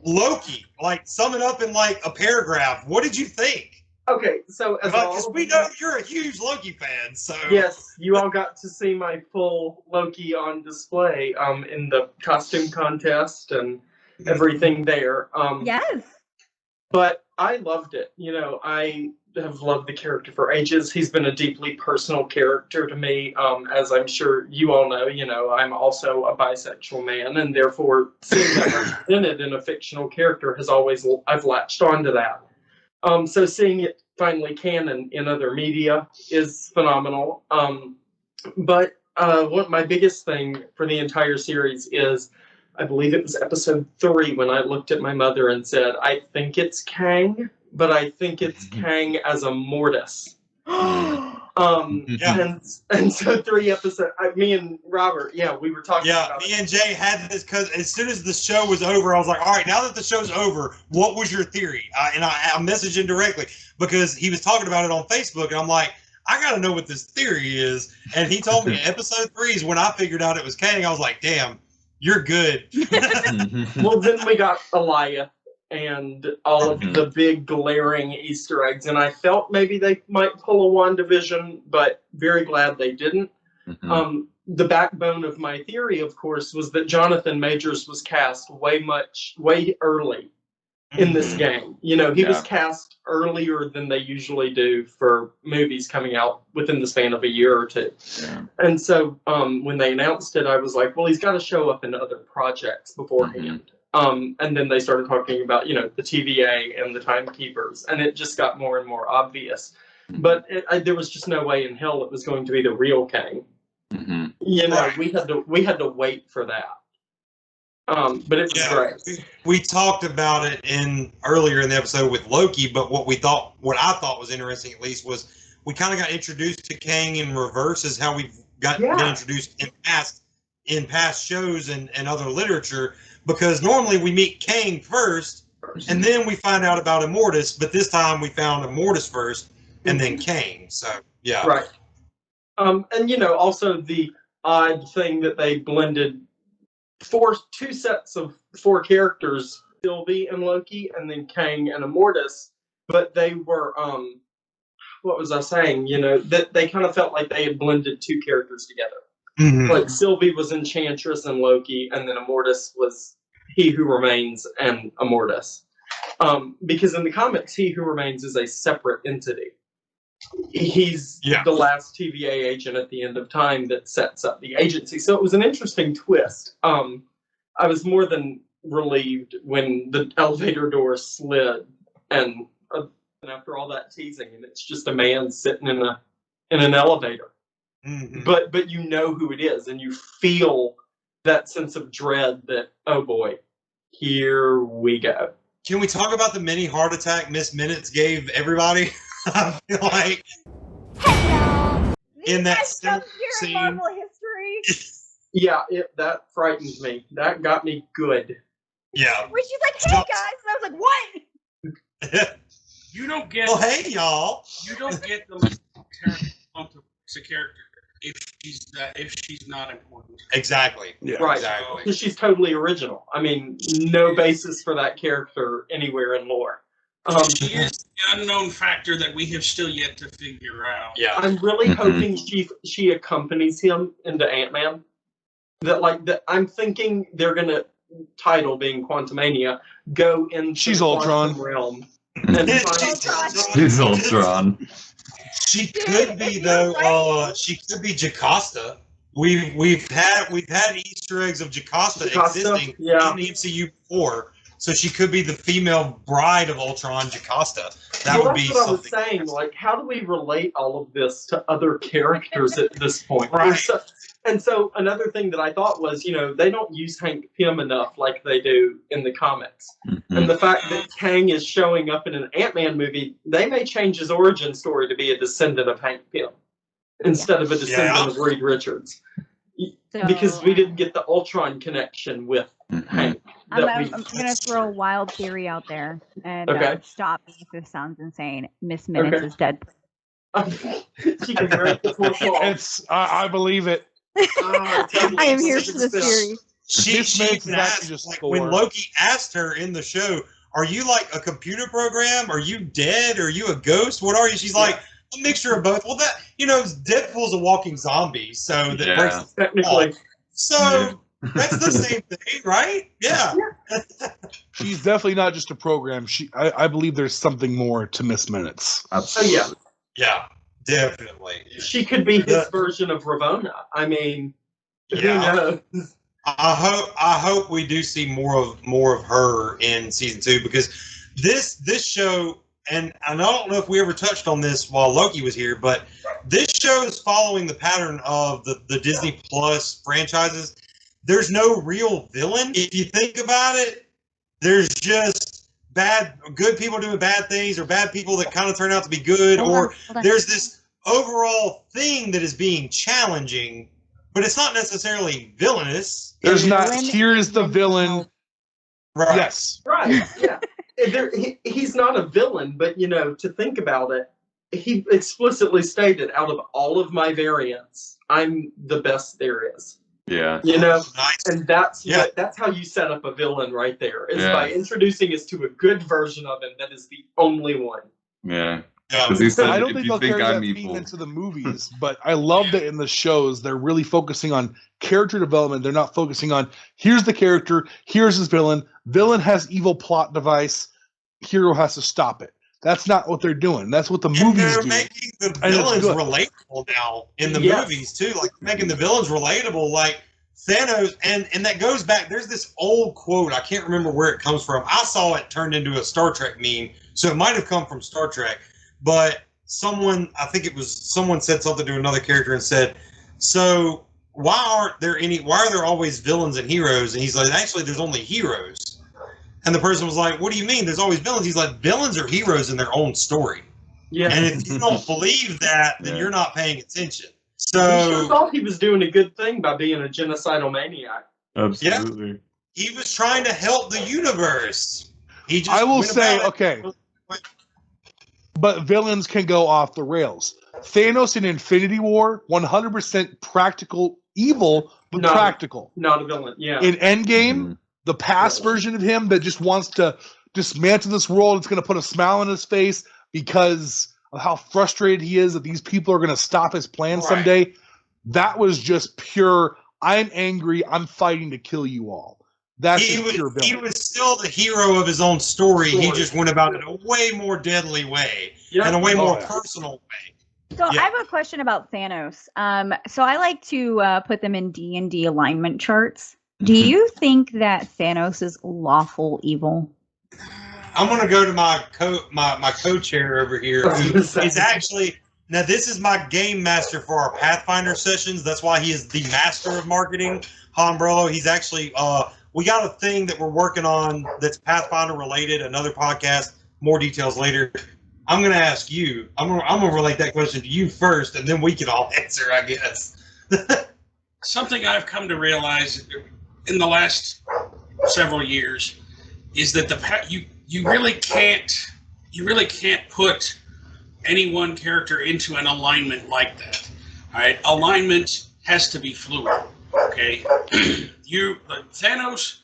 Loki? Sum it up in a paragraph. What did you think? Okay, so because we know you're a huge Loki fan, so yes, you all got to see my full Loki on display in the costume contest and everything there. Yes. But I loved it. I have loved the character for ages. He's been a deeply personal character to me, as I'm sure you all know. I'm also a bisexual man, and therefore seeing that represented in a fictional character I've latched onto that. So seeing it finally canon in other media is phenomenal. But what my biggest thing for the entire series is, I believe it was episode 3 when I looked at my mother and said, I think it's Kang, but I think it's Kang as a mortis. And so 3 episodes, me and Robert, we were talking about me and Jay had this because as soon as the show was over, I was like, all right, now that the show's over, what was your theory? And I messaged him directly because he was talking about it on Facebook, and I'm like, I got to know what this theory is. And he told me episode 3 is when I figured out it was Kang. I was like, damn, you're good. Well, then we got Aliyah and all of the big glaring Easter eggs, and I felt maybe they might pull a WandaVision, but very glad they didn't. The backbone of my theory, of course, was that Jonathan Majors was cast way early in this game. He was cast earlier than they usually do for movies coming out within the span of a year or two. Yeah. And so when they announced it, I was like, well, he's got to show up in other projects beforehand. And then they started talking about, the TVA and the Timekeepers, and it just got more and more obvious. But there was just no way in hell it was going to be the real Kang. We had to wait for that. But it was great. We talked about it earlier in the episode with Loki, but what I thought was interesting, at least, was we kind of got introduced to Kang in reverse, as how we've been introduced in past shows and other literature. Because normally we meet Kang first, and then we find out about Immortus, but this time we found Immortus first, and then Kang. So, yeah. Right. And, also the odd thing that they blended 2 sets of 4 characters, Sylvie and Loki, and then Kang and Immortus, but they were, what was I saying? That they kind of felt like they had blended 2 characters together. Like Sylvie was Enchantress and Loki, and then Immortus was He Who Remains and Immortus. Because in the comics, He Who Remains is a separate entity. He's the last TVA agent at the end of time that sets up the agency. So it was an interesting twist. I was more than relieved when the elevator door slid, and after all that teasing, and it's just a man sitting in an elevator. But who it is, and you feel that sense of dread that, oh boy, here we go. Can we talk about the mini heart attack Miss Minutes gave everybody? I feel like in that scene. Marvel history. That frightened me. That got me good. Yeah. When she's like, "Hey guys," and I was like, "What?" You don't get. Well, hey y'all. You don't get the character if she's not important. Exactly. Yeah. Right. Exactly. Because she's totally original. I mean, no basis for that character anywhere in lore. She is the unknown factor that we have still yet to figure out. Yeah. I'm really hoping she accompanies him into Ant-Man. I'm thinking they're gonna, title being Quantumania, go into She's Ultron realm. She's Ultron. She could be though. She could be Jocasta. we've had Easter eggs of Jocasta existing in the MCU before, so she could be the female bride of Ultron, Jocasta. That would be something. I was saying. Like, how do we relate all of this to other characters at this point? Right. And so another thing that I thought was, they don't use Hank Pym enough like they do in the comics. Mm-hmm. And the fact that Kang is showing up in an Ant-Man movie, they may change his origin story to be a descendant of Hank Pym instead of a descendant of Reed Richards. Because we didn't get the Ultron connection with Hank. I'm going to throw a wild theory out there, and stop me if this sounds insane. Miss Minutes is dead. She can break the fourth wall. I believe it. I am here for this theory. She asked, like, when Loki asked her in the show, "Are you like a computer program? Are you dead? Are you a ghost? What are you?" She's like, a mixture of both. Well, that Deadpool's a walking zombie, so that breaks technically. So that's the same thing, right? Yeah. She's definitely not just a program. I believe there's something more to Miss Minutes. Absolutely. Yeah, definitely. She could be his version of Ravonna. I mean, who knows? I hope we do see more of her in season 2, because this show. And I don't know if we ever touched on this while Loki was here, but this show is following the pattern of the Disney Plus franchises. There's no real villain. If you think about it, there's just good people doing bad things, or bad people that kind of turn out to be good, or there's this overall thing that is being challenging, but it's not necessarily villainous. There's not, here's the villain. Right. Yes. Right, yeah. He's not a villain, but to think about it, he explicitly stated, out of all of my variants, I'm the best there is. Yeah. Nice. And that's how you set up a villain right there, is by introducing us to a good version of him that is the only one. Yeah. I don't think they'll carry that theme into the movies, but I love that in the shows they're really focusing on character development. They're not focusing on, here's the character, here's his villain. Villain has evil plot device. Hero has to stop it. That's not what they're doing. That's what the movies do. They're making the villains relatable now in the movies too. Like making the villains relatable, like Thanos, and that goes back. There's this old quote. I can't remember where it comes from. I saw it turned into a Star Trek meme, so it might have come from Star Trek. But someone said something to another character and said, "So why are there always villains and heroes?" And he's like, "Actually, there's only heroes." And the person was like, "What do you mean? There's always villains?" He's like, "Villains are heroes in their own story." Yeah. And if you don't believe that, then you're not paying attention. So he sure thought he was doing a good thing by being a genocidal maniac. Absolutely. Yeah, he was trying to help the universe. I will say, but villains can go off the rails. Thanos in Infinity War, 100% practical evil, but practical. Not a villain, yeah. In Endgame, the past version of him that just wants to dismantle this world, it's going to put a smile on his face because of how frustrated he is that these people are going to stop his plan someday. That was just pure, I'm angry, I'm fighting to kill you all. That's pure villain. He was still the hero of his own story. He just went about it a way more deadly way and a way more personal way. So I have a question about Thanos. So I like to put them in D&D alignment charts. Do you think that Thanos is lawful evil? I'm going to go to my co-chair over here. He's actually, now this is my game master for our Pathfinder sessions. That's why he is the master of marketing, Hombrello. He's actually, we got a thing that we're working on that's Pathfinder related, another podcast, more details later. I'm going to ask you, I'm going to relate that question to you first, and then we can all answer, I guess. Something I've come to realize in the last several years is that you really can't put any one character into an alignment like that. All right, alignment has to be fluid. Okay, Thanos.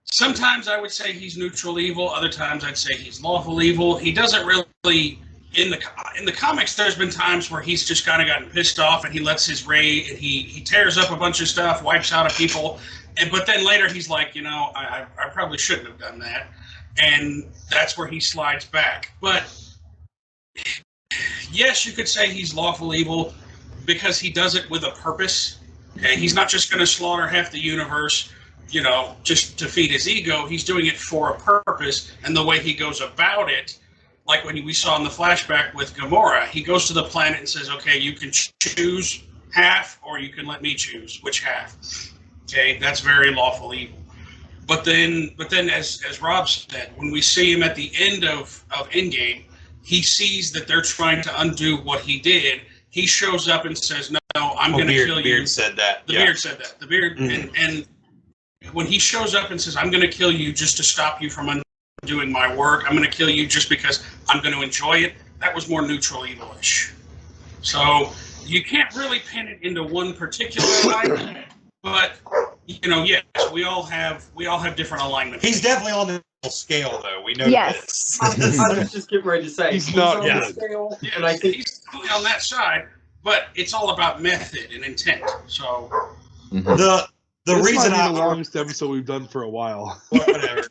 Sometimes I would say he's neutral evil. Other times I'd say he's lawful evil. He doesn't really in the comics. There's been times where he's just kind of gotten pissed off and he lets his rage and he tears up a bunch of stuff, wipes out a people. But then later he's like, I probably shouldn't have done that. And that's where he slides back. But yes, you could say he's lawful evil because he does it with a purpose. Okay, he's not just going to slaughter half the universe, you know, just to feed his ego. He's doing it for a purpose, and the way he goes about it, like when we saw in the flashback with Gamora, he goes to the planet and says, okay, you can choose half, or you can let me choose which half. Okay, that's very lawful evil. But then, as Rob said, when we see him at the end of Endgame, he sees that they're trying to undo what he did. He shows up and says, no, I'm going to kill you. Beard said that. Beard said that. The Beard, and when he shows up and says, I'm going to kill you just to stop you from undoing my work, I'm going to kill you just because I'm going to enjoy it, that was more neutral evilish. So you can't really pin it into one particular light, but you know, yes, we all have different alignment. He's definitely on the scale, though. We know Yes. this. I was just getting ready to say He's not on the good. scale, Yeah, and I think he's totally on that side, but it's all about method and intent. So The This reason might be I the longest episode we've done for a while. whatever.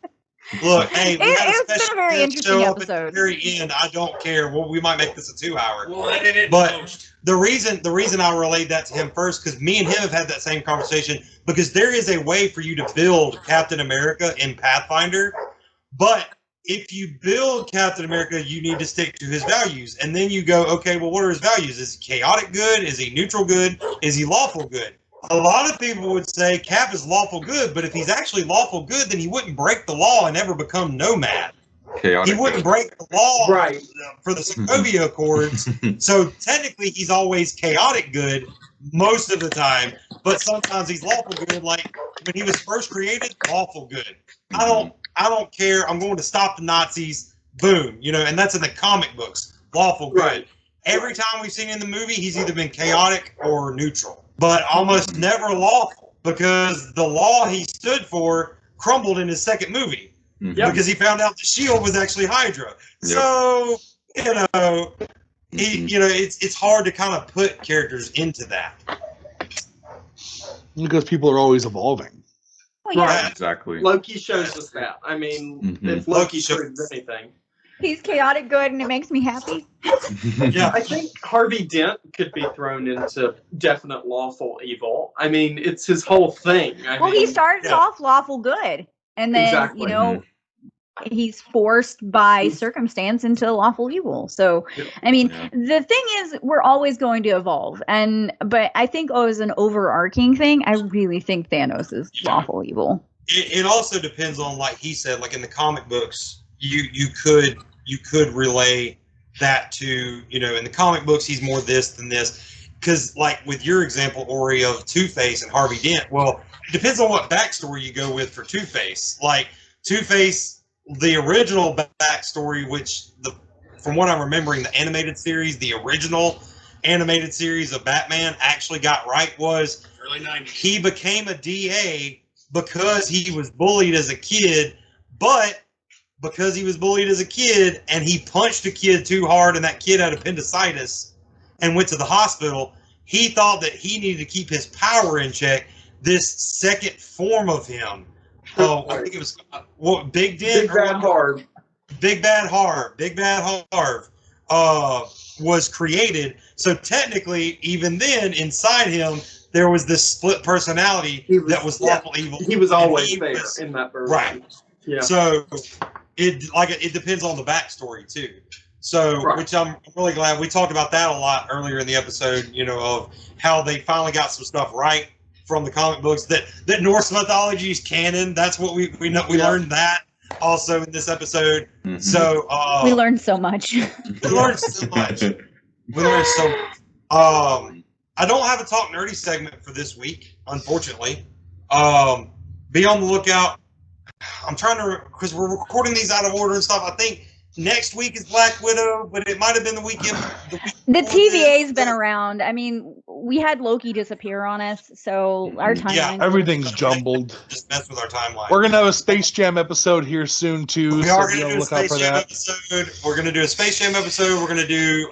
Look, hey, we had It's been a special very guest interesting show up at episode. the very end. I don't care. Well, we might make this a 2-hour. we'll edit it. But post. the reason I relayed that to him first, because me and him have had that same conversation, because there is a way for you to build Captain America in Pathfinder, but if you build Captain America, you need to stick to his values. And then you go, okay, well, what are his values? Is he chaotic good? Is he neutral good? Is he lawful good? A lot of people would say Cap is lawful good, but if he's actually lawful good, then he wouldn't break the law and ever become nomad. Chaotic. He wouldn't break the law Right. for the Sokovia Accords. So technically, he's always chaotic good most of the time, but sometimes he's lawful good. Like when he was first created, lawful good. I don't care. I'm going to stop the Nazis. Boom. You know, and that's in the comic books. Lawful good. Right. Every time we've seen in the movie, he's either been chaotic or neutral, but almost never lawful, because the law he stood for crumbled in his second movie. Yep. Because he found out the shield was actually Hydra. Yep. So, you know, it's hard to kind of put characters into that. Because people are always evolving. Well, yeah, Right. Exactly. Loki shows us that. I mean, Mhm. if Loki shows- proves anything. he's chaotic good, and it makes me happy. Yeah. I think Harvey Dent could be thrown into definite lawful evil. I mean, it's his whole thing. Well, he starts off lawful good, and then Exactly. you know he's forced by circumstance into lawful evil. So, Yep. I mean, Yeah. the thing is, we're always going to evolve, but I think as an overarching thing, I really think Thanos is lawful evil. It also depends on, like he said, like in the comic books, you could relay that to, you know, in the comic books he's more this than this, because like with your example, Orey, of Two-Face and Harvey Dent, well, it depends on what backstory you go with for Two-Face. Like Two-Face, the original backstory, which from what I'm remembering, the animated series, the original animated series of Batman actually got right was Early 90s. he became a DA because he was bullied as a kid, but because he was bullied as a kid and he punched a kid too hard and that kid had appendicitis and went to the hospital, he thought that he needed to keep his power in check. This second form of him, I think it was Big Dent, Big Bad Harv. Big Bad Harv was created. So technically, even then, inside him, there was this split personality that was lawful evil. He was and always he there was- in that version. Right. Yeah. So it depends on the backstory too. So Right. which I'm really glad we talked about that a lot earlier in the episode. You know, of how they finally got some stuff right from the comic books, that Norse mythology is canon. That's what we know. We learned that also in this episode. Mhm. So We learned so much. we learned so much. We learned so much. I don't have a Talk Nerdy segment for this week, unfortunately. Be on the lookout. I'm trying to, because we're recording these out of order and stuff. I think next week is Black Widow, but it might have been the weekend. The TVA's been around. I mean, we had Loki disappear on us, so our timeline. Yeah, Everything's jumbled. Just mess with our timeline. We're gonna have a Space Jam episode here soon too. We so are be going to on the do a lookout Space for Jam that. episode. We're going to do a Space Jam episode. We're going to do,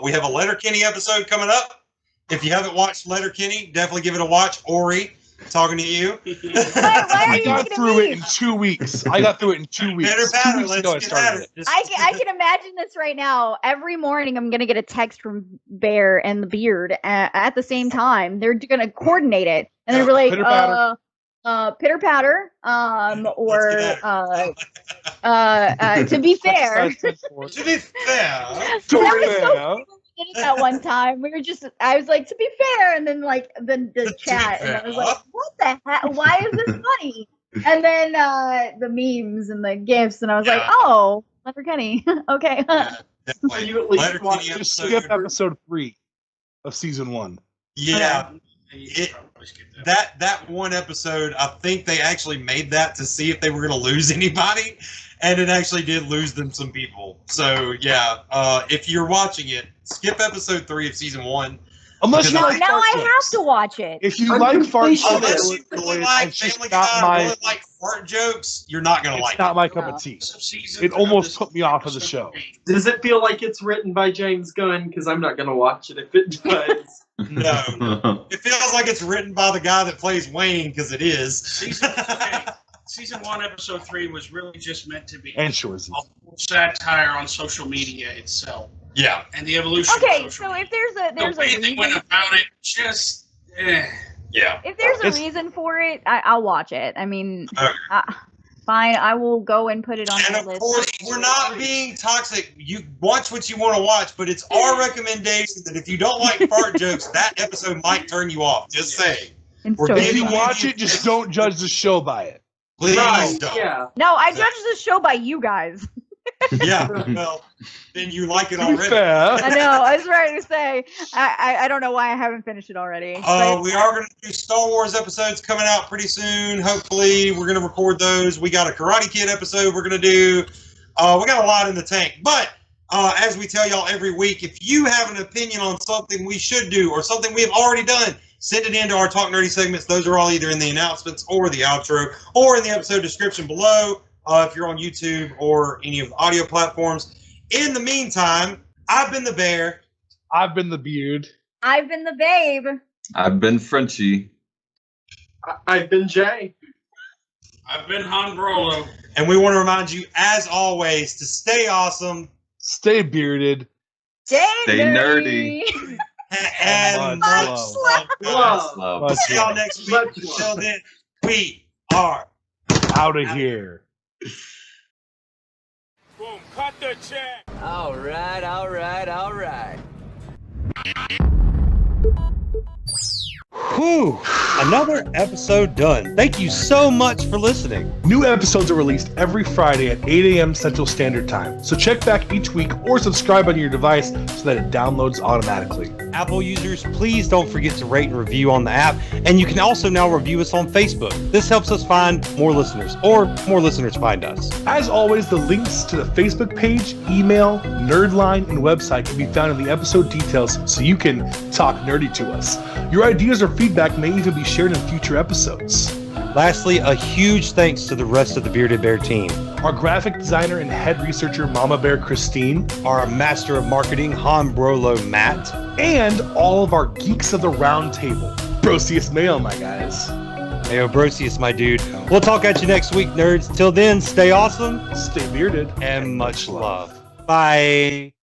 we have a Letterkenny episode coming up. If you haven't watched Letterkenny, definitely give it a watch. Orey, talking to you. Why I got through it in 2 weeks. I got through it in 2 weeks. Better 2 pattern, weeks ago I let's get started at it. it. I can imagine this right now. Every morning, I'm gonna get a text from Bear and the Beard at the same time. They're gonna coordinate it, and they're like, pitter patter, or to be fair. To be fair. Did it that one time. I was like, to be fair, and then the chat, and I was like, what the heck? Why is this funny? And then the memes and the gifs, and I was like, oh, Letterkenny. Okay. So you at least watched Just skip episode 3 of season 1. Yeah. That one episode, I think they actually made that to see if they were going to lose anybody, and it actually did lose them some people. So yeah, if you're watching it, skip episode 3 of season 1. Unless you like now fart I jokes. have to watch it. If you like fart jokes, unless you really like Family Guy, really like fart jokes, you're not going to like it. It's not my cup of tea. It almost put me off of the show. Does it feel like it's written by James Gunn? Because I'm not going to watch it if it does. No. It feels like it's written by the guy that plays Wayne, because it is. Season 1, episode 3 was really just meant to be and Shorzy. Satire on social media itself. Yeah. And the evolution Okay, so if there's the way they went about it, just yeah. If there's a reason for it, I'll watch it. I mean, fine, I will go and put it on the list. And of course, we're not being toxic. You watch what you want to watch, but it's our recommendation that if you don't like fart jokes, that episode might turn you off. Just saying. If you watch it, just don't judge the show by it. Please Right, don't. yeah. No, I judge this show by you guys. Yeah, well, then you like it already. I know. I was ready to say. I don't know why I haven't finished it already. We are going to do Star Wars episodes coming out pretty soon. Hopefully, we're going to record those. We got a Karate Kid episode we're going to do. We got a lot in the tank. But as we tell y'all every week, if you have an opinion on something we should do or something we have already done, send it into our Talk Nerdy segments. Those are all either in the announcements or the outro or in the episode description below. If you're on YouTube or any of the audio platforms. In the meantime, I've been the Bear. I've been the Beard. I've been the Babe. I've been Frenchie. I've been Jay. I've been Han Brolo. And we want to remind you, as always, to stay awesome, stay bearded, stay nerdy. And much love. We'll see y'all next week. Until then, we are out of here. Boom, cut the check. All right. Whew, another episode done. Thank you so much for listening. New episodes are released every Friday at 8 a.m. Central Standard Time. So check back each week or subscribe on your device so that it downloads automatically. Apple users, please don't forget to rate and review on the app. And you can also now review us on Facebook. This helps us find more listeners, or more listeners find us. As always, the links to the Facebook page, email, Nerdline, and website can be found in the episode details so you can talk nerdy to us. Your ideas or feedback may even be shared in future episodes. Lastly, a huge thanks to the rest of the Bearded Bear team. Our graphic designer and head researcher, Mama Bear Christine. Our master of marketing, Han Brolo Matt. And all of our geeks of the round table. Brosius Mayo, my guys. Mayo Brosius, my dude. We'll talk at you next week, nerds. Till then, stay awesome. Stay bearded. And much love. Bye.